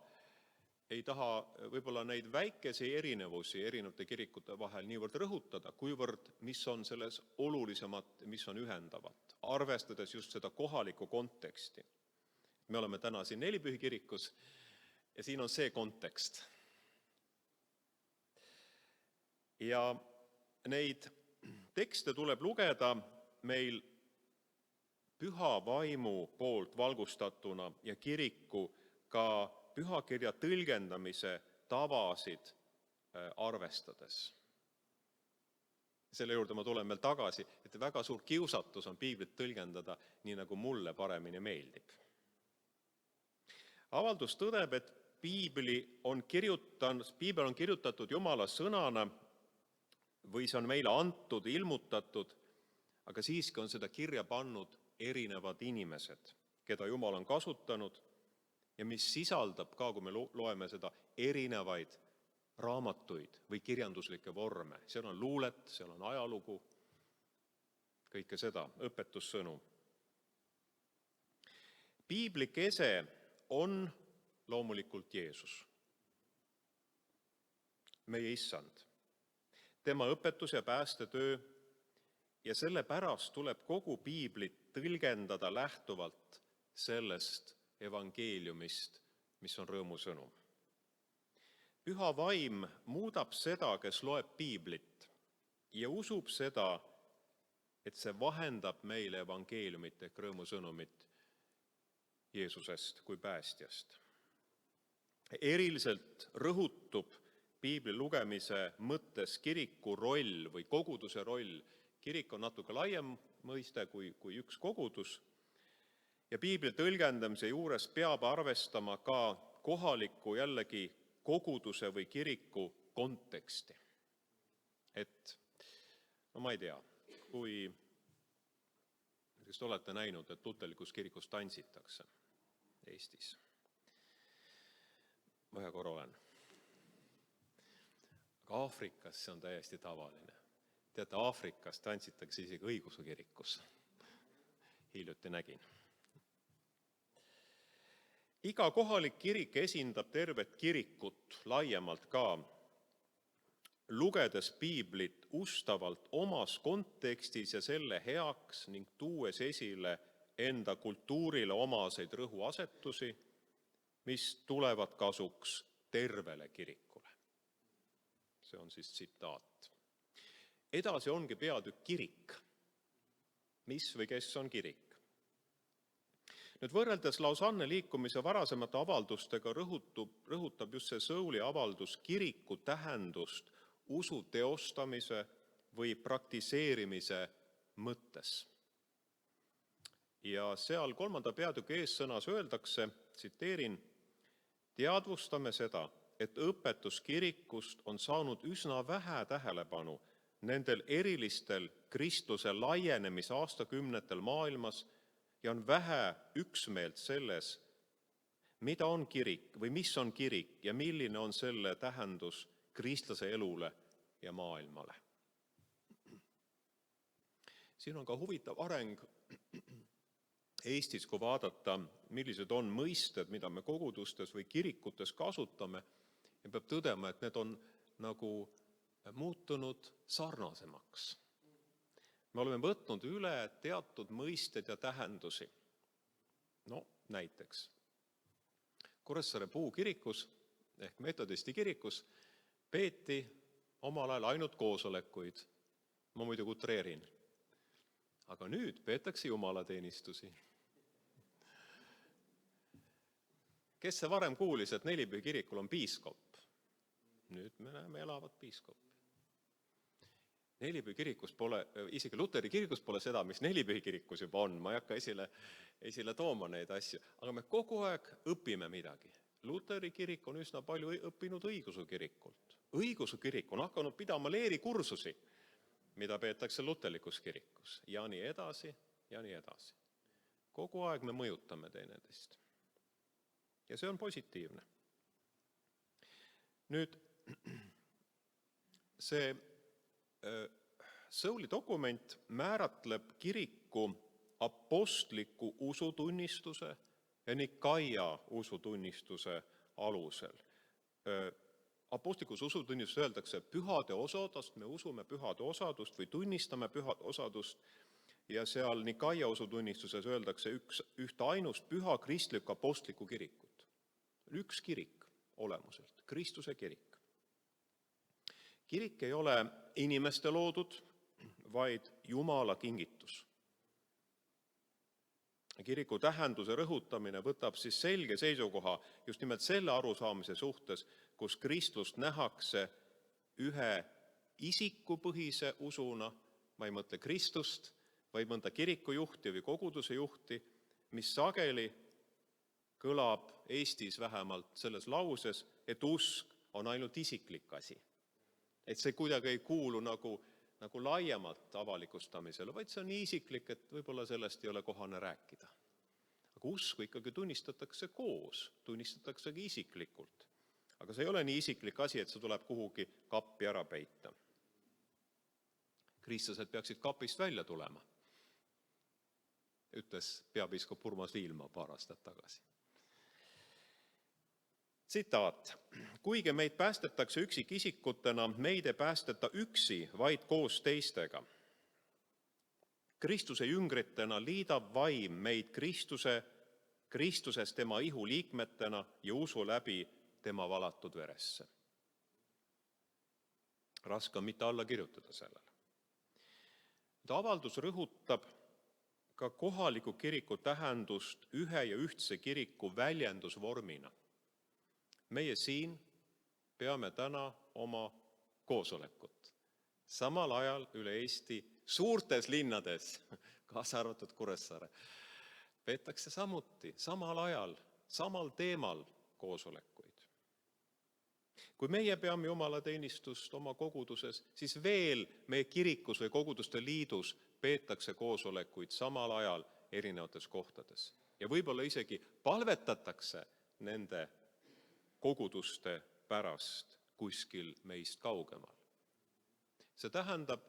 võib-olla neid väikesi erinevusi erinevate kirikute vahel niivõrd rõhutada, kuivõrd mis on selles olulisemat, mis on ühendavat, arvestades just seda kohalikku konteksti. Me oleme täna siin Nelipühi kirikus ja siin on see kontekst. Ja neid tekste tuleb lugeda meil püha vaimu poolt valgustatuna ja kiriku ka pühakirja tõlgendamise tavasid arvestades. Selle juurde ma tulen veel tagasi, et väga suur kiusatus on piiblit tõlgendada nii, nagu mulle paremini meeldib. Avaldus tõdeb, et piibel on kirjutatud Jumala sõnana või see on meile antud, ilmutatud, aga siiski on seda kirja pannud erinevad inimesed, keda Jumal on kasutanud ja mis sisaldab ka, kui me loeme seda, erinevaid raamatuid või kirjanduslikke vorme. Seal on luulet, seal on ajalugu, kõike seda, õpetussõnu. Piibli kese on loomulikult Jeesus, meie issand, tema õpetus ja päästetöö ja sellepärast tuleb kogu piiblit tõlgendada lähtuvalt sellest evangeeliumist, mis on rõõmusõnum. Püha vaim muudab seda, kes loeb piiblit ja usub seda, et see vahendab meile evangeeliumit ehk rõõmusõnumit Jeesusest kui päästjast. Eriliselt rõhutub piibli lugemise mõttes kiriku roll või koguduse roll. Kirik on natuke laiem mõiste kui üks kogudus ja piibli tõlgendamise juures peab arvestama ka kohaliku jällegi koguduse või kiriku konteksti. Et, no ma ei tea, kui olete näinud, et luterlikus kirikus tantsitakse Eestis. Ma ühe korra olen. Aga Aafrikas see on täiesti tavaline. Teate, Aafrikas tantsitakse isegi õigeusu kirikus. Hiljuti nägin. Iga kohalik kirik esindab tervet kirikut laiemalt ka, lugedes piiblit ustavalt omas kontekstis ja selle heaks ning tuues esile enda kultuurile omaseid rõhuasetusi, mis tulevad kasuks tervele kirikule. See on siis tsitaat. Edasi ongi peatükk kirik. Mis või kes on kirik? Nüüd võrreldes Lausanne liikumise varasemate avaldustega rõhutab just see Souli avaldus kiriku tähendust usu teostamise või praktiseerimise mõttes. Ja seal 3. peatüki eessõnas öeldakse, tsiteerin, teadvustame seda, et õpetus kirikust on saanud üsna vähe tähelepanu nendel erilistel Kristuse laienemise aastakümnetel maailmas ja on vähe üksmeelt selles, mida on kirik või mis on kirik ja milline on selle tähendus kristlase elule ja maailmale. Siin on ka huvitav areng Eestis, kui vaadata, millised on mõisted, mida me kogudustes või kirikutes kasutame, ja peab tõdema, et need on nagu muutunud sarnasemaks. Me oleme võtnud üle teatud mõisted ja tähendusi. No näiteks Kuressaare puukirikus ehk metodisti kirikus peeti omal ajal ainult koosolekuid. Ma muidugi utreerin. Aga nüüd peetakse jumalateenistusi. Kes see varem kuulis, et Nelipühi kirikul on piiskop? Nüüd me näeme elavat piiskoppi. Nelipühi kirikus pole, isegi Luteri kirikus pole seda, mis Nelipühi kirikus juba on. Ma ei hakka esile tooma neid asju, aga me kogu aeg õpime midagi. Luteri kirik on üsna palju õppinud õigeusu kirikult. Õigeusu kirik on hakanud pidama leerikursusi, mida peetakse luterlikus kirikus ja nii edasi ja nii edasi. Kogu aeg me mõjutame teineteist. Ja see on positiivne. Nüüd, see Souli dokument määratleb kiriku apostliku usutunnistuse ja Nikaia usutunnistuse alusel. Apostlikus usutunnistuses öeldakse pühade osadust, me usume pühade osadust või tunnistame pühade osadust ja seal Nikaia usutunnistuses öeldakse ühte ainust püha kristlikku apostlikku kirikut. Üks kirik olemuselt, Kristuse kirik. Kirik ei ole inimeste loodud, vaid Jumala kingitus. Kiriku tähenduse rõhutamine võtab siis selge seisukoha just nimelt selle arusaamise suhtes, kus Kristlust nähakse ühe isikupõhise usuna, ma ei mõtle Kristust, vaid mõnda kirikujuhti või koguduse juhti, mis sageli kõlab Eestis vähemalt selles lauses, et usk on ainult isiklik asi. Et see kuidagi ei kuulu nagu laiemalt avalikustamisele, vaid see on nii isiklik, et võib-olla sellest ei ole kohane rääkida. Aga usku ikkagi tunnistatakse koos, tunnistataksegi isiklikult. Aga see ei ole nii isiklik asi, et see tuleb kuhugi kappi ära peita. Kristlased peaksid kapist välja tulema, ütles peapiiskop Urmas Viilma paar aastat tagasi. Tsitaat. Kuigi meid päästetakse üksikisikutena, meid ei päästeta üksi, vaid koos teistega. Kristuse jüngritena liidab vaim meid Kristuses tema ihu liikmetena ja usu läbi tema valatud veresse. Raske on mitte alla kirjutada sellele. Avaldus rõhutab ka kohaliku kiriku tähendust ühe ja ühtse kiriku väljendusvormina. Meie siin peame täna oma koosolekut. Samal ajal üle Eesti suurtes linnades, kaasa arvatud Kuressaare, peetakse samuti samal ajal, samal teemal koosolekuid. Kui meie peame jumalateenistust oma koguduses, siis veel meie kirikus või koguduste liidus peetakse koosolekuid samal ajal erinevates kohtades. Ja võib-olla isegi palvetatakse nende koguduste pärast kuskil meist kaugemal. See tähendab,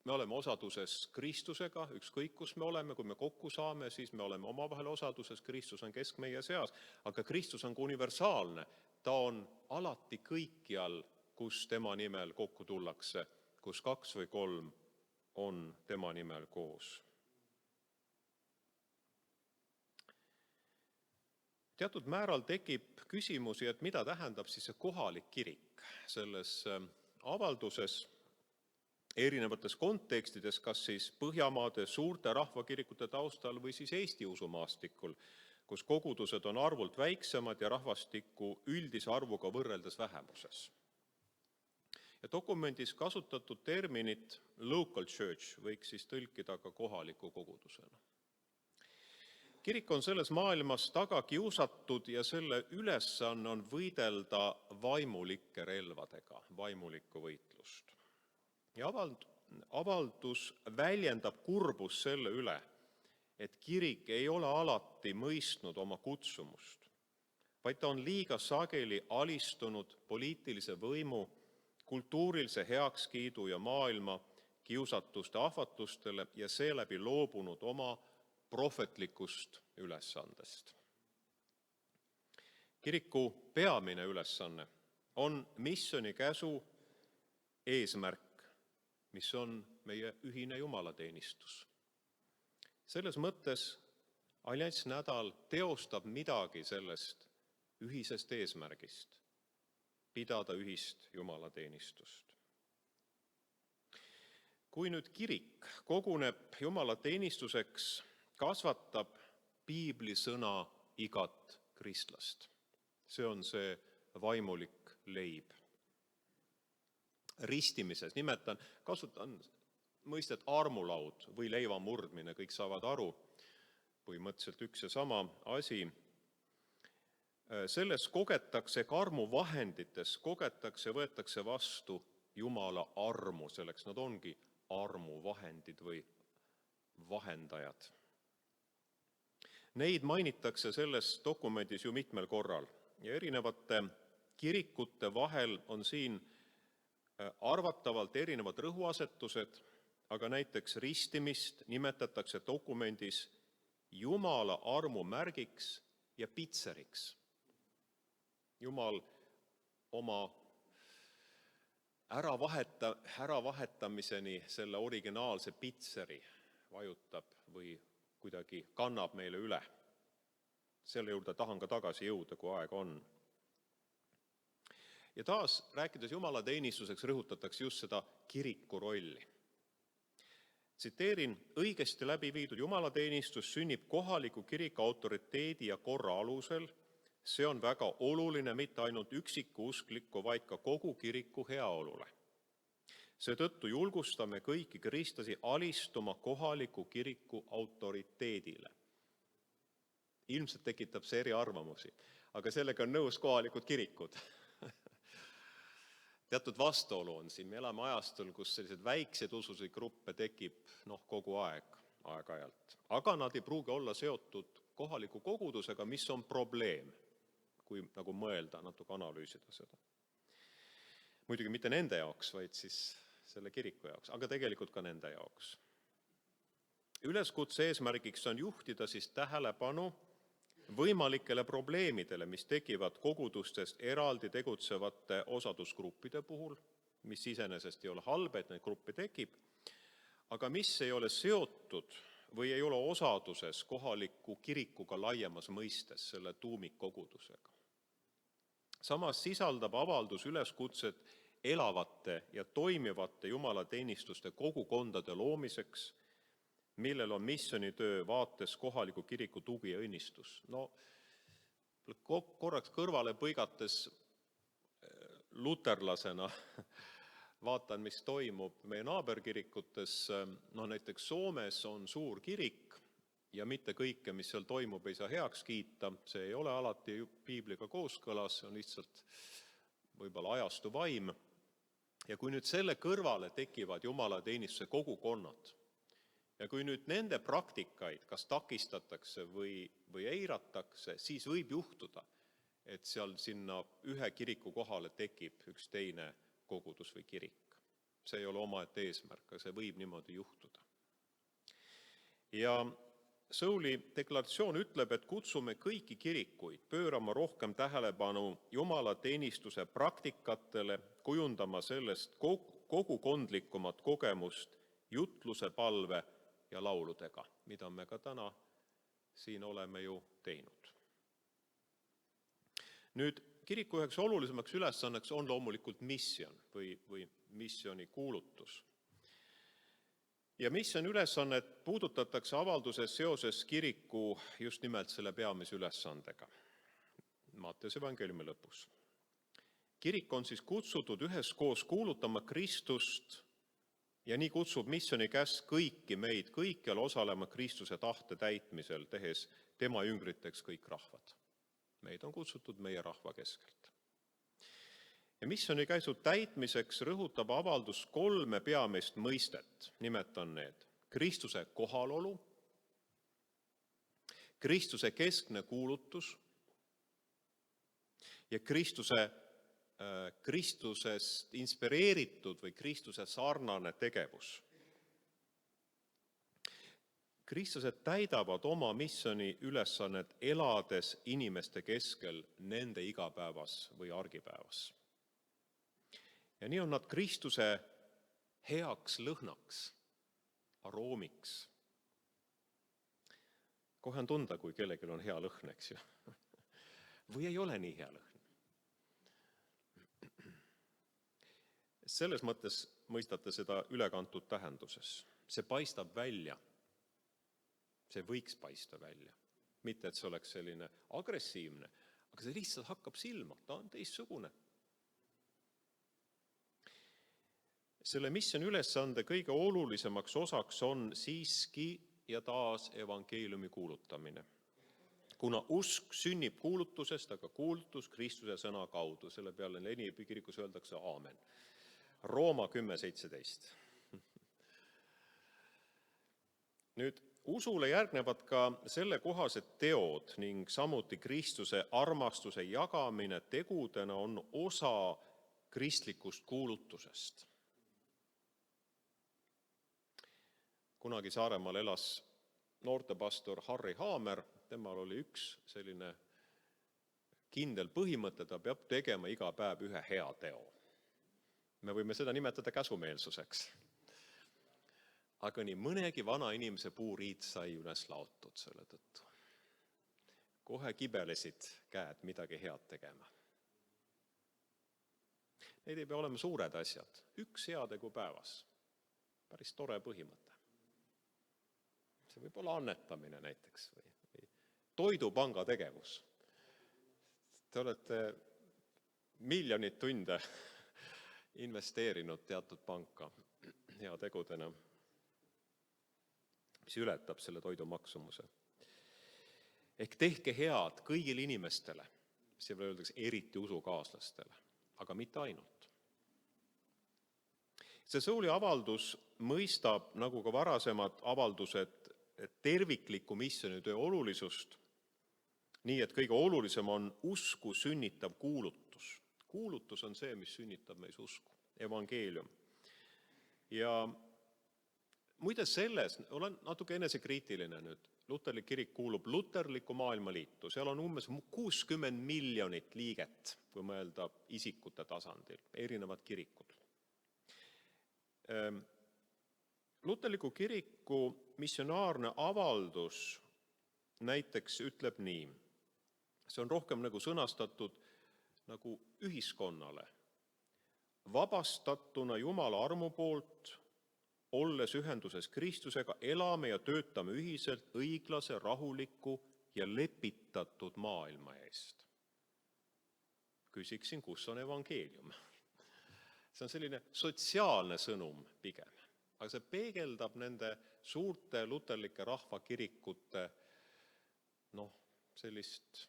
me oleme osaduses Kristusega, ükskõik kus me oleme, kui me kokku saame, siis me oleme omavahel osaduses, Kristus on kesk meie seas, aga Kristus on ka universaalne, ta on alati kõikjal, kus tema nimel kokku tullakse, kus 2 või 3 on tema nimel koos. Teatud määral tekib küsimusi, et mida tähendab siis see kohalik kirik selles avalduses erinevates kontekstides, kas siis Põhjamaade suurte rahvakirikute taustal või siis Eesti usumaastikul, kus kogudused on arvult väiksemad ja rahvastiku üldise arvuga võrreldes vähemuses. Ja dokumendis kasutatud terminit local church võiks siis tõlkida ka kohaliku kogudusena. Kirik on selles maailmas taga kiusatud ja selle ülesanne on võidelda vaimulike relvadega, vaimulikku võitlust. Ja avaldus väljendab kurbus selle üle, et kirik ei ole alati mõistnud oma kutsumust, vaid ta on liiga sageli alistunud poliitilise võimu, kultuurilise heakskiidu ja maailma kiusatuste ahvatlustele ja seeläbi loobunud oma prohvetlikust ülesandest. Kiriku peamine ülesanne on missionikäsu eesmärk, mis on meie ühine jumalateenistus. Selles mõttes alliansnädal teostab midagi sellest ühisest eesmärgist, pidada ühist jumalateenistust. Kui nüüd kirik koguneb jumalateenistuseks, kasvatab piiblisõna igat kristlast. See on see vaimulik leib. Ristimises kasutan mõistet armulaud või leiva murdmine, kõik saavad aru, põhimõtteliselt üks ja sama asi. Selles kogetakse ka armuvahendites, võetakse vastu Jumala armu, selleks nad ongi armuvahendid või vahendajad. Neid mainitakse selles dokumendis ju mitmel korral ja erinevate kirikute vahel on siin arvatavalt erinevad rõhuasetused, aga näiteks ristimist nimetatakse dokumendis Jumala armu märgiks ja pitseriks. Jumal oma äravahetamiseni selle originaalse pitseri vajutab või kuidagi kannab meile üle. Selle juurde tahan ka tagasi jõuda, kui aeg on. Ja taas, rääkides jumalateenistuseks, rõhutatakse just seda kiriku rolli. Tsiteerin, õigesti läbi viidud jumalateenistus sünnib kohaliku kiriku autoriteedi ja korra alusel. See on väga oluline mitte ainult üksiku uskliku, vaid ka kogu kiriku heaolule. Seetõttu julgustame kõiki kristlasi alistuma kohaliku kiriku autoriteedile. Ilmselt tekitab see eriarvamusi, aga sellega on nõus kohalikud kirikud. Teatud vastuolu on siin, me elame ajastul, kus selliseid väikseid usulisi gruppe tekib kogu aeg-ajalt. Aga nad ei pruugi olla seotud kohaliku kogudusega, mis on probleem, kui nagu mõelda, natuke analüüsida seda. Muidugi mitte nende jaoks, vaid siis selle kiriku jaoks, aga tegelikult ka nende jaoks. Üleskutse eesmärgiks on juhtida siis tähelepanu võimalikele probleemidele, mis tekivad kogudustest eraldi tegutsevate osadusgruppide puhul, mis iseenesest ei ole halb, et neid gruppi tekib, aga mis ei ole seotud või ei ole osaduses kohaliku kirikuga laiemas mõistes, selle tuumikkogudusega. Samas sisaldab avaldus üleskutset elavate ja toimivate jumalateenistuste kogukondade loomiseks, millel on missioonitöö vaates kohaliku kiriku tugi ja õnnistus. Korraks kõrvale põigates luterlasena vaatan, mis toimub meie naaberkirikutes. Näiteks Soomes on suur kirik ja mitte kõike, mis seal toimub, ei saa heaks kiita. See ei ole alati piibliga kooskõlas, see on lihtsalt võib-olla ajastu vaim. Ja kui nüüd selle kõrvale tekivad jumalateenistuse kogukonnad, ja kui nüüd nende praktikaid kas takistatakse või eiratakse, siis võib juhtuda, et seal sinna ühe kiriku kohale tekib üks teine kogudus või kirik. See ei ole omaette eesmärk, aga see võib niimoodi juhtuda. Ja Souli deklaratsioon ütleb, et kutsume kõiki kirikuid pöörama rohkem tähelepanu jumalateenistuse praktikatele, kujundama sellest kogukondlikumat kogemust jutluse, palve ja lauludega, mida me ka täna siin oleme ju teinud. Nüüd, kiriku üheks olulisemaks ülesanneks on loomulikult missioon või missiooni kuulutus. Ja missiooni ülesannet puudutatakse avalduses seoses kiriku just nimelt selle peamise ülesandega. Matteuse evangeeliumi lõpus. Kirik on siis kutsutud üheskoos kuulutama Kristust ja nii kutsub missiooni käsk kõiki meid kõikjal osalema Kristuse tahte täitmisel, tehes tema jüngriteks kõik rahvad. Meid on kutsutud meie rahva keskelt. Ja missiooni käsu täitmiseks rõhutab avaldus 3 peamist mõistet, nimetan need: Kristuse kohalolu, Kristuse keskne kuulutus ja Kristusest inspireeritud või Kristuse sarnane tegevus. Kristlased täidavad oma missiooni ülesannet elades inimeste keskel nende igapäevas või argipäevas. Ja nii on nad Kristuse heaks lõhnaks, aroomiks. Kohe on tunda, kui kellelgi on hea lõhn, eks ju. Või ei ole nii hea lõhn. Selles mõttes mõistate seda ülekantud tähenduses. See paistab välja. See võiks paista välja. Mitte, et see oleks selline agressiivne, aga see lihtsalt hakkab silma, ta on teistsugune. Selle missiooni ülesande kõige olulisemaks osaks on siiski ja taas evangeeliumi kuulutamine. Kuna usk sünnib kuulutusest, aga kuulutus Kristuse sõna kaudu, selle peale Leniibi kirikus öeldakse aamen. Rooma 10:17. Nüüd, usule järgnevad ka selle kohased teod ning samuti Kristuse armastuse jagamine tegudena on osa kristlikust kuulutusest. Kunagi Saaremaal elas noortepastor Harri Haamer, temal oli üks selline kindel põhimõte, ta peab tegema iga päev ühe hea teo. Me võime seda nimetada käsumeelsuseks. Aga nii mõnegi vana inimese puuriid sai üles laotud selle tõttu. Kohe kibelesid käed midagi head tegema. Need ei pea olema suured asjad. Üks heategu päevas. Päris tore põhimõte. See võib olla annetamine näiteks või toidupanga tegevus. Te olete miljonid tunde investeerinud teatud panka heategudena, mis ületab selle toidu maksumuse. Ehk tehke head kõigile inimestele, see öeldakse eriti usukaaslastele, aga mitte ainult. See Souli avaldus mõistab, nagu ka varasemad avaldused, tervikliku missioonitöö olulisust, nii et kõige olulisem on usku sünnitav kuulutus. Kuulutus on see, mis sünnitab meis usku, evangeelium. Ja muide selles, olen natuke enesekriitiline nüüd, Luterlik kirik kuulub Luterlikku maailmaliitu, seal on umbes 60 miljonit liiget, kui mõelda isikute tasandil, erinevad kirikud. Luterliku kiriku missionaarne avaldus näiteks ütleb nii, see on rohkem nagu sõnastatud nagu ühiskonnale. Vabastatuna Jumala armu poolt, olles ühenduses Kristusega, elame ja töötame ühiselt õiglase, rahuliku ja lepitatud maailma eest. Küsiksin, kus on evangeelium? See on selline sotsiaalne sõnum pigem, aga see peegeldab nende suurte luterlike rahvakirikute sellist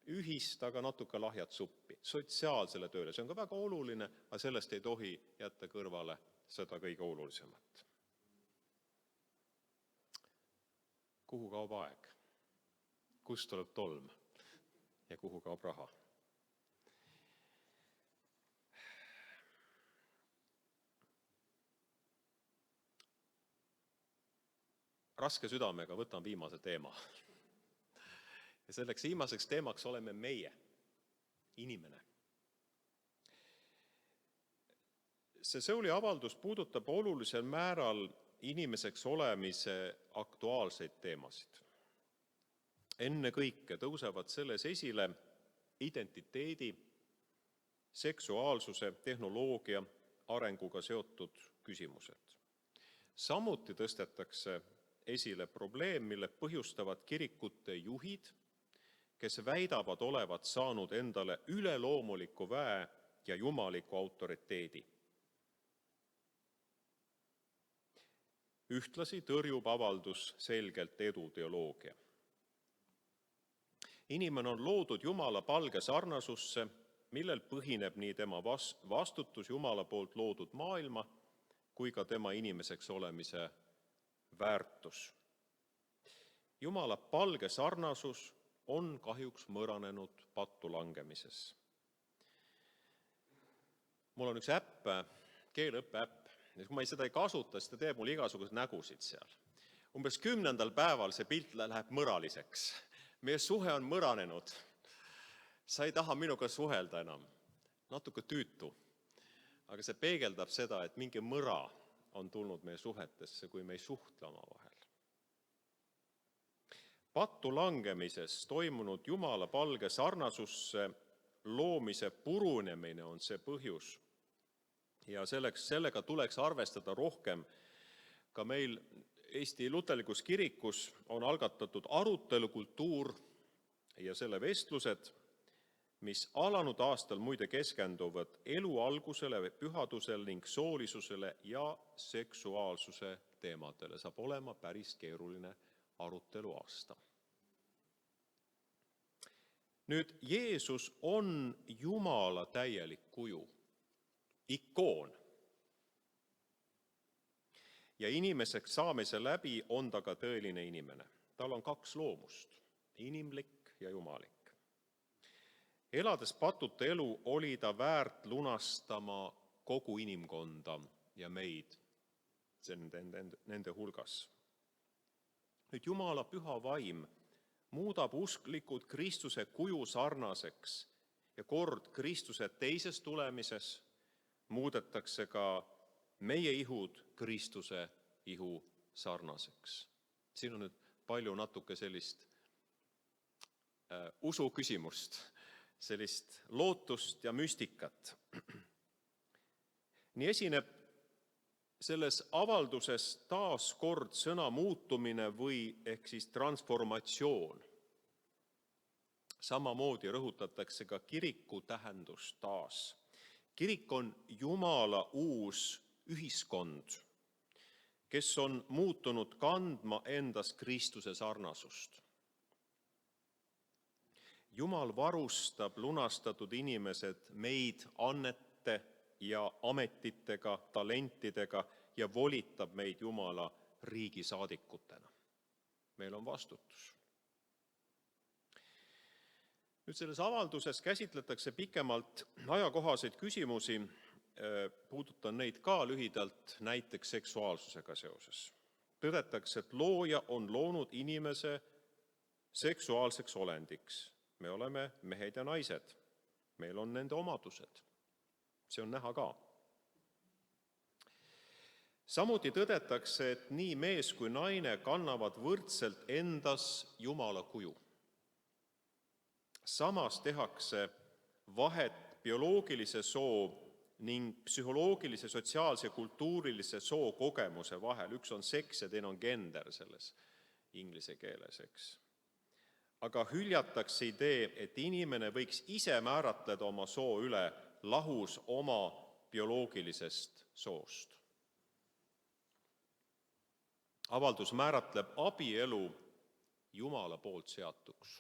ühist, aga natuke lahjat suppi, sotsiaalsele tööle. See on ka väga oluline, aga sellest ei tohi jätta kõrvale seda kõige olulisemat. Kuhu kaob aeg? Kust tuleb tolm? Ja kuhu kaob raha? Raske südamega võtan viimase teema. Ja selleks viimaseks teemaks oleme meie, inimene. See Souli avaldus puudutab olulisel määral inimeseks olemise aktuaalseid teemasid. Enne kõike tõusevad selles esile identiteedi, seksuaalsuse, tehnoloogia arenguga seotud küsimused. Samuti tõstetakse esile probleem, mille põhjustavad kirikute juhid, kes väidavad olevat saanud endale üleloomuliku väe ja jumaliku autoriteedi. Ühtlasi tõrjub avaldus selgelt eduteoloogia. Inimene on loodud Jumala palge sarnasusse, millel põhineb nii tema vastutus Jumala poolt loodud maailma kui ka tema inimeseks olemise väärtus. Jumala palge sarnasus on kahjuks mõranenud pattu langemises. Mul on üks äpp, keeleõppe äpp, ja kui ma seda ei kasuta, siis ta teeb mul igasugused nägusid seal. Umbes 10. päeval see pilt läheb mõraliseks. Meie suhe on mõranenud. Sa ei taha minuga suhelda enam. Natuke tüütu. Aga see peegeldab seda, et mingi mõra on tulnud meie suhetesse, kui me ei suhtle omavahel. Pattu langemises toimunud Jumala palge sarnasusse loomise purunemine on see põhjus. Ja sellega tuleks arvestada rohkem. Ka meil Eesti Luterlikus kirikus on algatatud arutelukultuur ja selle vestlused, mis alanud aastal muide keskenduvad elu algusele, pühadusele ning soolisusele ja seksuaalsuse teemadele. Saab olema päris keeruline arutelu aasta. Nüüd, Jeesus on Jumala täielik kuju, ikoon. Ja inimeseks saamise läbi on ta ka tõeline inimene. Tal on 2 loomust, inimlik ja jumalik. Elades patuta elu oli ta väärt lunastama kogu inimkonda ja meid nende hulgas. Nüüd Jumala püha vaim muudab usklikud Kristuse kuju sarnaseks ja kord Kristuse teises tulemises muudetakse ka meie ihud Kristuse ihu sarnaseks. Siin on nüüd palju natuke sellist usu küsimust, sellist lootust ja müstikat. Nii esineb selles avalduses taas kord sõna muutumine või ehk siis transformatsioon. Samamoodi rõhutatakse ka kiriku tähendust taas. Kirik on Jumala uus ühiskond, kes on muutunud kandma endas Kristuse sarnasust. Jumal varustab lunastatud inimesed meid annete ja ametitega, talentidega ja volitab meid Jumala riigi saadikutena. Meil on vastutus. Nüüd selles avalduses käsitletakse pikemalt ajakohaseid küsimusi, puudutan neid ka lühidalt, näiteks seksuaalsusega seoses. Tõdetakse, et looja on loonud inimese seksuaalseks olendiks. Me oleme mehed ja naised. Meil on nende omadused. See on näha ka. Samuti tõdetakse, et nii mees kui naine kannavad võrdselt endas Jumala kuju. Samas tehakse vahet bioloogilise soo ning psühholoogilise, sotsiaalse ja kultuurilise soo kogemuse vahel. Üks on seks ja teine on gender selles inglise keeles, eks. Aga hüljatakse idee, et inimene võiks ise määratleda oma soo üle lahus oma bioloogilisest soost. Avaldus määratleb abielu Jumala poolt seatuks,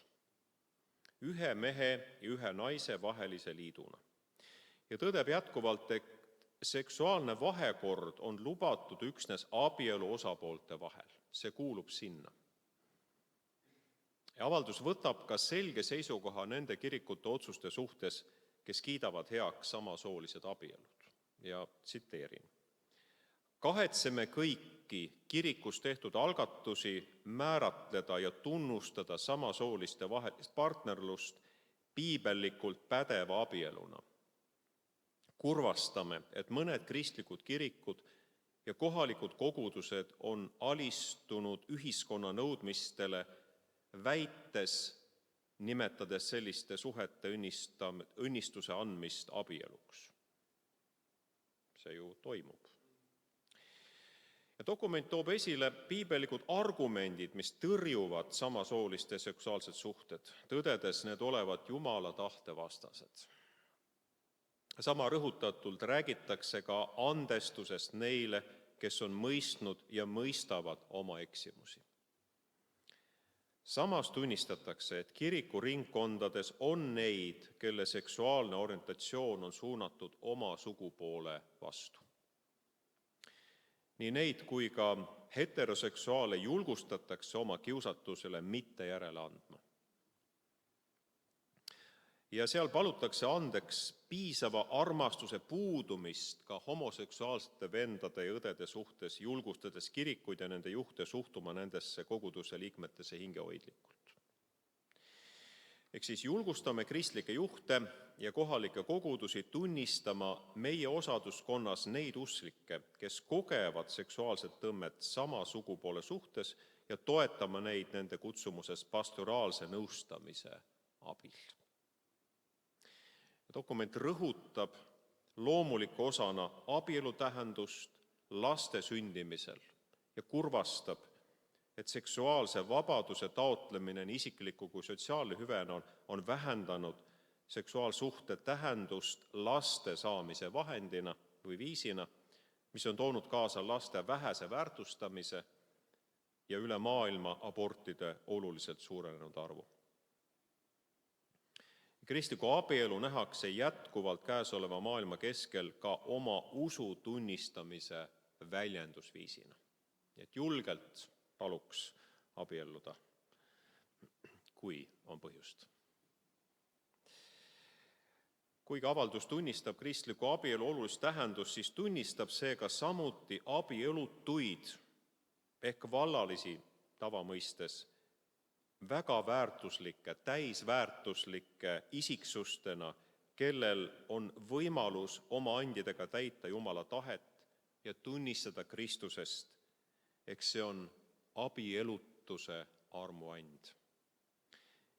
ühe mehe ja ühe naise vahelise liiduna. Ja tõdeb jätkuvalt, et seksuaalne vahekord on lubatud üksnes abielu osapoolte vahel. See kuulub sinna. Ja avaldus võtab ka selge seisukoha nende kirikute otsuste suhtes, kes kiidavad heaks samasoolised abielud. Ja tsiteerin. Kahetseme kõiki kirikus tehtud algatusi määratleda ja tunnustada samasooliste vahelist partnerlust piibellikult pädeva abieluna. Kurvastame, et mõned kristlikud kirikud ja kohalikud kogudused on alistunud ühiskonna nõudmistele, väites, nimetades selliste suhete õnnistuse andmist abieluks. See ju toimub. Ja dokument toob esile piibellikud argumendid, mis tõrjuvad samasooliste seksuaalsed suhted, tõdedes need olevat Jumala tahte vastased. Sama rõhutatult räägitakse ka andestusest neile, kes on mõistnud ja mõistavad oma eksimusi. Samas tunnistatakse, et kirikuringkondades on neid, kelle seksuaalne orientatsioon on suunatud oma sugupoole vastu. Nii neid kui ka heteroseksuaale julgustatakse oma kiusatusele mitte järele andma. Ja seal palutakse andeks piisava armastuse puudumist ka homoseksuaalsete vendade ja õdede suhtes, julgustades kirikuid ja nende juhte suhtuma nendesse koguduse liikmetesse hingehoidlikult. Ehk siis julgustame kristlikke juhte ja kohalikke kogudusi tunnistama meie osaduskonnas neid usklikke, kes kogevad seksuaalset tõmmet sama sugupoole suhtes ja toetama neid nende kutsumuses pastoraalse nõustamise abil. Dokument rõhutab loomuliku osana abielu tähendust laste sündimisel ja kurvastab, et seksuaalse vabaduse taotlemine nii isikliku kui sotsiaalne hüvena on vähendanud seksuaalsuhte tähendust laste saamise vahendina või viisina, mis on toonud kaasa laste vähese väärtustamise ja üle maailma abortide oluliselt suurenenud arvu. Kristliku abielu nähakse jätkuvalt käesoleva maailma keskel ka oma usu tunnistamise väljendusviisina. Et julgelt paluks abielluda, kui on põhjust. Kuigi avaldus tunnistab kristliku abielu olulist tähendust, siis tunnistab see ka samuti abielutuid ehk vallalisi tavamõistes väga väärtuslike, täisväärtuslike isiksustena, kellel on võimalus oma andidega täita Jumala tahet ja tunnistada Kristusest, eks see on abielutuse armuand.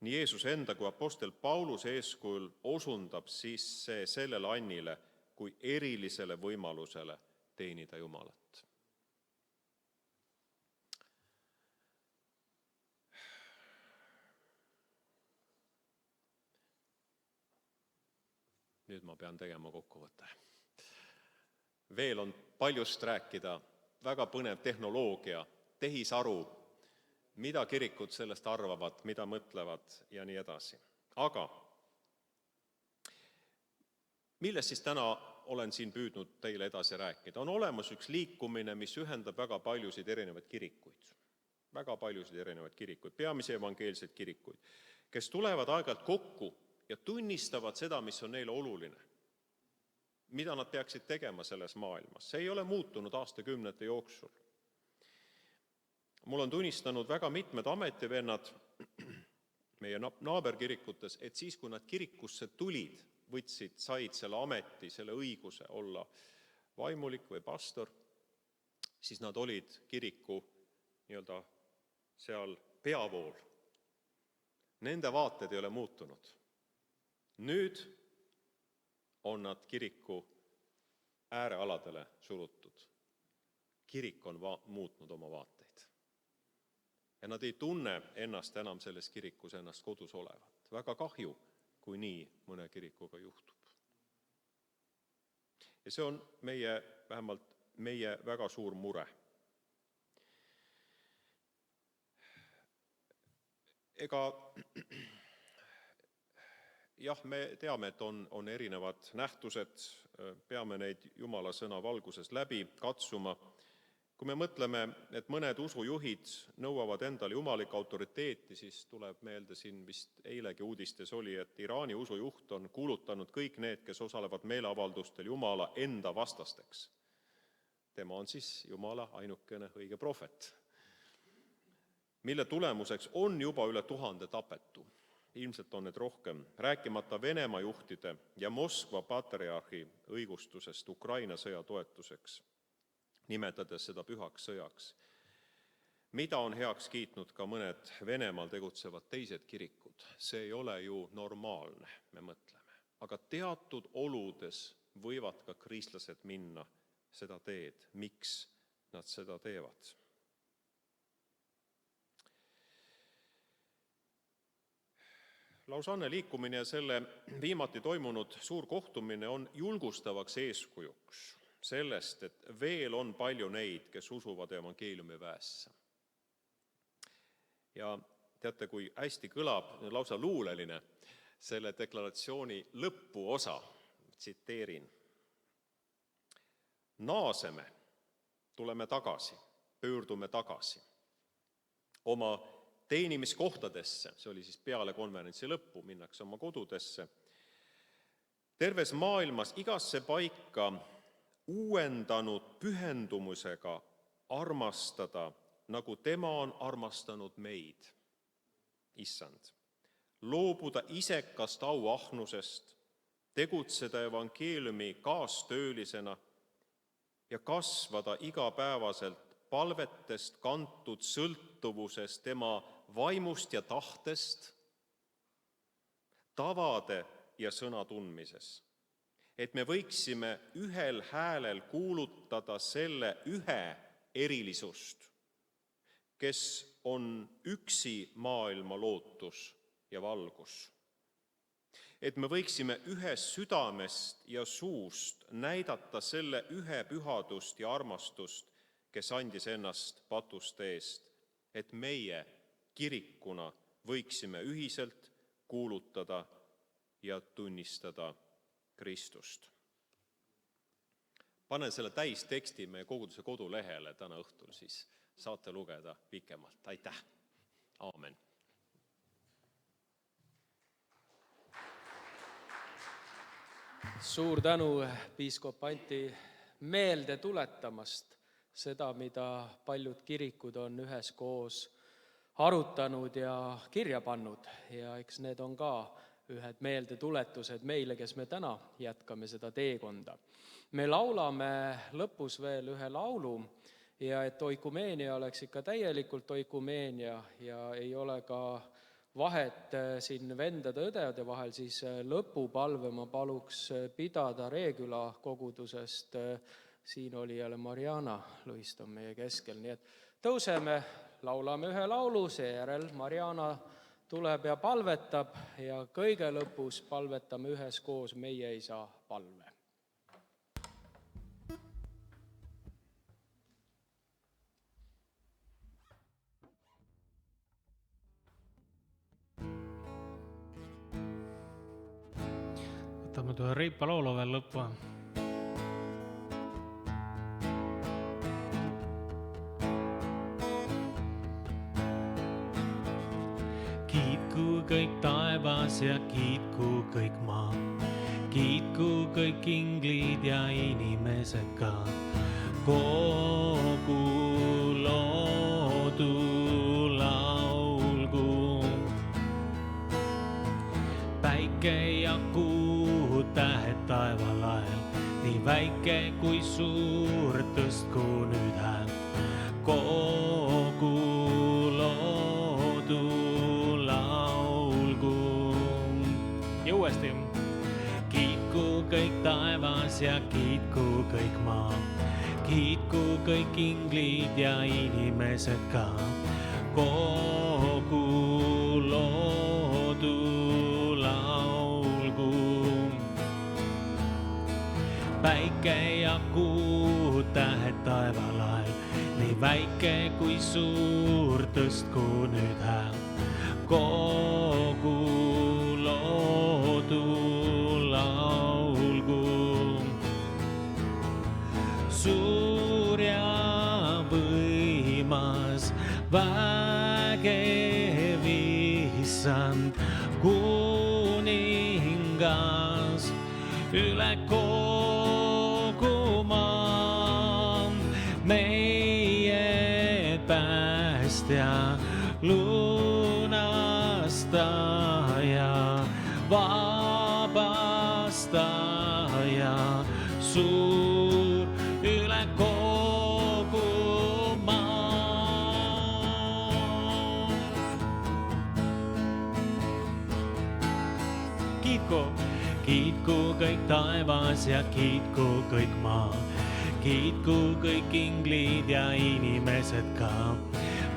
Nii Jeesus enda kui apostel Pauluse eeskujul osundab siis see sellele annile kui erilisele võimalusele teenida Jumalat. nüüd ma pean tegema kokkuvõtte. Veel on paljust rääkida, väga põnev tehnoloogia, tehisaru, mida kirikud sellest arvavad, mida mõtlevad ja nii edasi. Aga millest siis täna olen siin püüdnud teile edasi rääkida? On olemas üks liikumine, mis ühendab väga paljusid erinevaid kirikuid, peamisi evangeelseid kirikuid, kes tulevad aeg-ajalt kokku ja tunnistavad seda, mis on neile oluline, mida nad peaksid tegema selles maailmas. See ei ole muutunud aastakümnete jooksul. Mul on tunnistanud väga mitmed ametivennad meie naaberkirikutes, et siis, kui nad kirikusse tulid, said selle ameti, selle õiguse olla vaimulik või pastor, siis nad olid kiriku nii-öelda seal peavool. Nende vaated ei ole muutunud. Nüüd on nad kiriku äärealadele surutud. Kirik on muutnud oma vaateid. Ja nad ei tunne ennast enam selles kirikus ennast kodus olevat. Väga kahju, kui nii mõne kirikuga juhtub. Ja see on vähemalt meie väga suur mure. Jah, me teame, et on erinevad nähtused, peame neid Jumala sõna valguses läbi katsuma. Kui me mõtleme, et mõned usujuhid nõuavad endale jumalikku autoriteeti, siis tuleb meelde siin vist eilegi uudistes oli, et Iraani usujuht on kuulutanud kõik need, kes osalevad meeleavaldustel Jumala enda vastasteks. Tema on siis Jumala ainukene õige prohvet, mille tulemuseks on juba üle 1000 tapetu. Ilmselt on need rohkem, rääkimata Venemaa juhtide ja Moskva patriarhi õigustusest Ukraina sõja toetuseks, nimetades seda pühaks sõjaks, mida on heaks kiitnud ka mõned Venemaal tegutsevad teised kirikud. See ei ole ju normaalne, me mõtleme. Aga teatud oludes võivad ka kristlased minna seda teed, miks nad seda teevad. Lausanne liikumine ja selle viimati toimunud suur kohtumine on julgustavaks eeskujuks sellest, et veel on palju neid, kes usuvad evangeeliumi väesse. Ja teate, kui hästi kõlab, lausa luuleline, selle deklaratsiooni lõpuosa, tsiteerin. Naaseme, tuleme tagasi, pöördume tagasi oma teenimiskohtadesse, see oli siis peale konverentsi lõppu, minnakse oma kodudesse, terves maailmas igasse paika uuendanud pühendumusega armastada, nagu tema on armastanud meid, issand. Loobuda isekast auahnusest, tegutseda evangeeliumi kaastöölisena ja kasvada igapäevaselt palvetest kantud sõltuvuses tema vaimust ja tahtest, tavade ja sõna tundmises, et me võiksime ühel häälel kuulutada selle ühe erilisust, kes on üksi maailma lootus ja valgus. Et me võiksime ühest südamest ja suust näidata selle ühe pühadust ja armastust, kes andis ennast patuste eest, et meie kirikuna võiksime ühiselt kuulutada ja tunnistada Kristust. Panen selle täisteksti meie koguduse kodulehele täna õhtul, siis saate lugeda pikemalt. Aitäh! Aamen! Suur tänu, piiskop Anti, meelde tuletamast seda, mida paljud kirikud on üheskoos arutanud ja kirja pannud. Ja eks need on ka ühed meeldetuletused meile, kes me täna jätkame seda teekonda. Me laulame lõpus veel ühe laulu ja et oikumeenia oleks ikka täielikult oikumeenia ja ei ole ka vahet siin vendade-õdede vahel, siis lõpupalve ma paluks pidada Reeküla kogudusest. Siin oli jälle Mariana Luist on meie keskel, nii et tõuseme, laulame ühe laulu, seejärel Mariana tuleb ja palvetab ja kõige lõpus palvetame üheskoos meie Isa palve. Võtame tuhe Reipa laulu veel lõppu. Kiitku kõik taevas ja kiitku kõik maa. Kiitku kõik inglid ja inimesed ka. Kogu loodu laulgu. Päike ja kuu tähed taevalael, nii väike kui suur, tõstku nüüd hääl. Kogu loodu laulgu. Ja uuesti. Kiitku kõik taevas ja kiitku kõik maa. Kiitku kõik inglid ja inimesed ka. Kogu loodu laulgu. Päike ja kuu tähed taevalael, nii väike kui suur, tõstku nüüd hääl. Kogu loodu laulgu. Suur ja võimas, vägev Issand, kuningas üle kogu maa. Meie päästja, lunastaja, vabastaja, suur üle kogu maa. Kiitku kõik taevas ja kiitku kõik maa. Kiitku kõik inglid ja inimesed ka.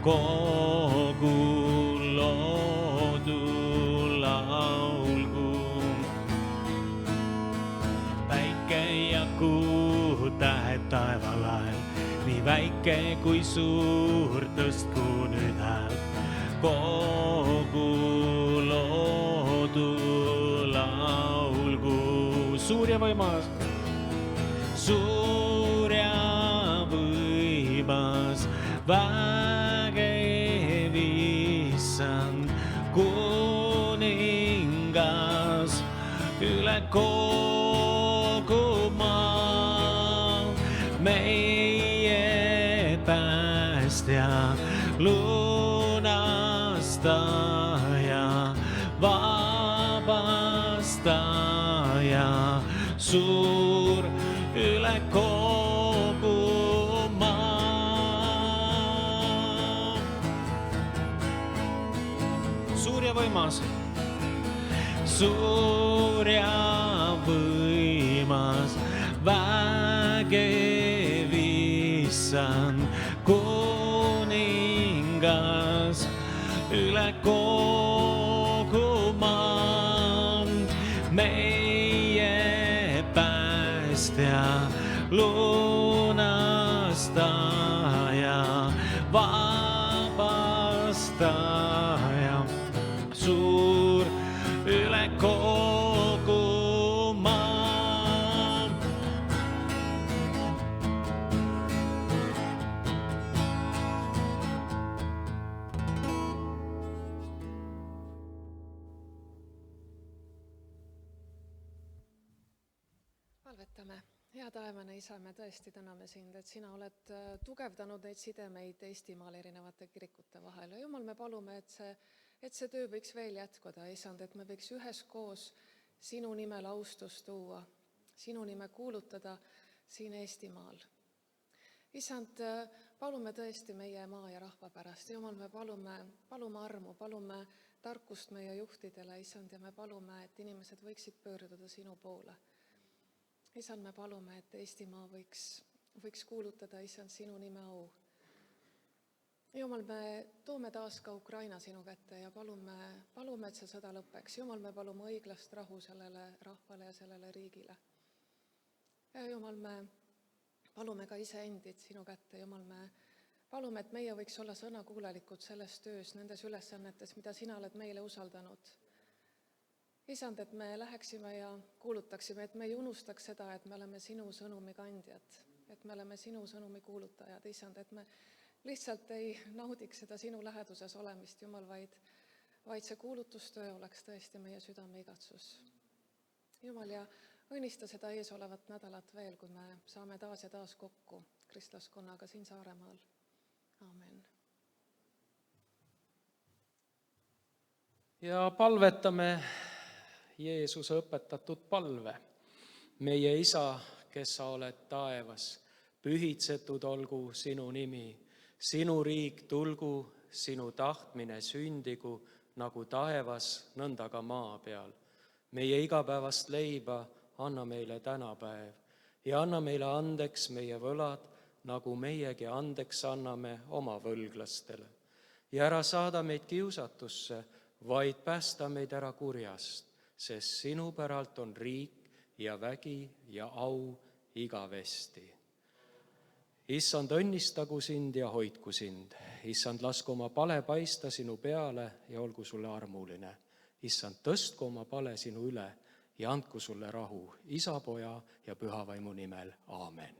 Kogu loodu laulgu. Päike ja kuu tähed taevalael, nii väike kui suur, tõstku nüüd hääl. Kogu loodu laulgu. Suur ja võimas. Suur ja võimas, vägev Issand, kuningas üle kogu maa. Meie päästja, lunastaja, vabastaja, suur üle kogu maa. Suur ja võimas. Suur ja võimas, vägev Issand, kuningas üle kogu maa. Meie päästja, lunastaja, vabastaja, suur üle kogu maa. Palvetame. Hea taevane Isa, me tõesti täname sind, et sina oled tugevdanud neid sidemeid Eestimaal erinevate kirikute vahel. Ja Jumal, me palume, et see töö võiks veel jätkuda, Isand, et me võiks üheskoos sinu nimel austust tuua, sinu nime kuulutada siin Eestimaal. Isand, palume tõesti meie maa ja rahva pärast. Jumal, me palume armu, palume tarkust meie juhtidele, Isand, ja me palume, et inimesed võiksid pöörduda sinu poole. Isand, me palume, et Eestimaa võiks kuulutada, Isand, sinu nime au. Jumal, me toome taas ka Ukraina sinu kätte ja palume, et see sõda lõpeks. Jumal, me palume õiglast rahu sellele rahvale ja sellele riigile. Ja Jumal, me palume ka iseendid sinu kätte. Jumal, me palume, et meie võiks olla sõnakuulelikud selles töös, nendes ülesannetes, mida sina oled meile usaldanud. Isand, et me läheksime ja kuulutaksime, et me ei unustaks seda, et me oleme sinu sõnumi kandjad, et me oleme sinu sõnumi kuulutajad. Isand, et me lihtsalt ei naudiks seda sinu läheduses olemist, Jumal, vaid see kuulutustöö oleks tõesti meie südame igatsus. Jumal, ja õnnista seda ees olevat nädalat veel, kui me saame taas ja taas kokku kristlaskonnaga siin Saaremaal. Amen. Ja palvetame Jeesuse õpetatud palve. Meie Isa, kes sa oled taevas, pühitsetud olgu sinu nimi. Sinu riik tulgu, sinu tahtmine sündigu, nagu taevas, nõnda ka maa peal. Meie igapäevast leiba anna meile tänapäev ja anna meile andeks meie võlad, nagu meiegi andeks anname oma võlglastele. Ja ära saada meid kiusatusse, vaid päästa meid ära kurjast, sest sinu päralt on riik ja vägi ja au igavesti. Issand, õnnistagu sind ja hoidku sind. Issand, lasku oma pale paista sinu peale ja olgu sulle armuline. Issand, tõstku oma pale sinu üle ja andku sulle rahu Isa, Poja ja Püha Vaimu nimel. Aamen.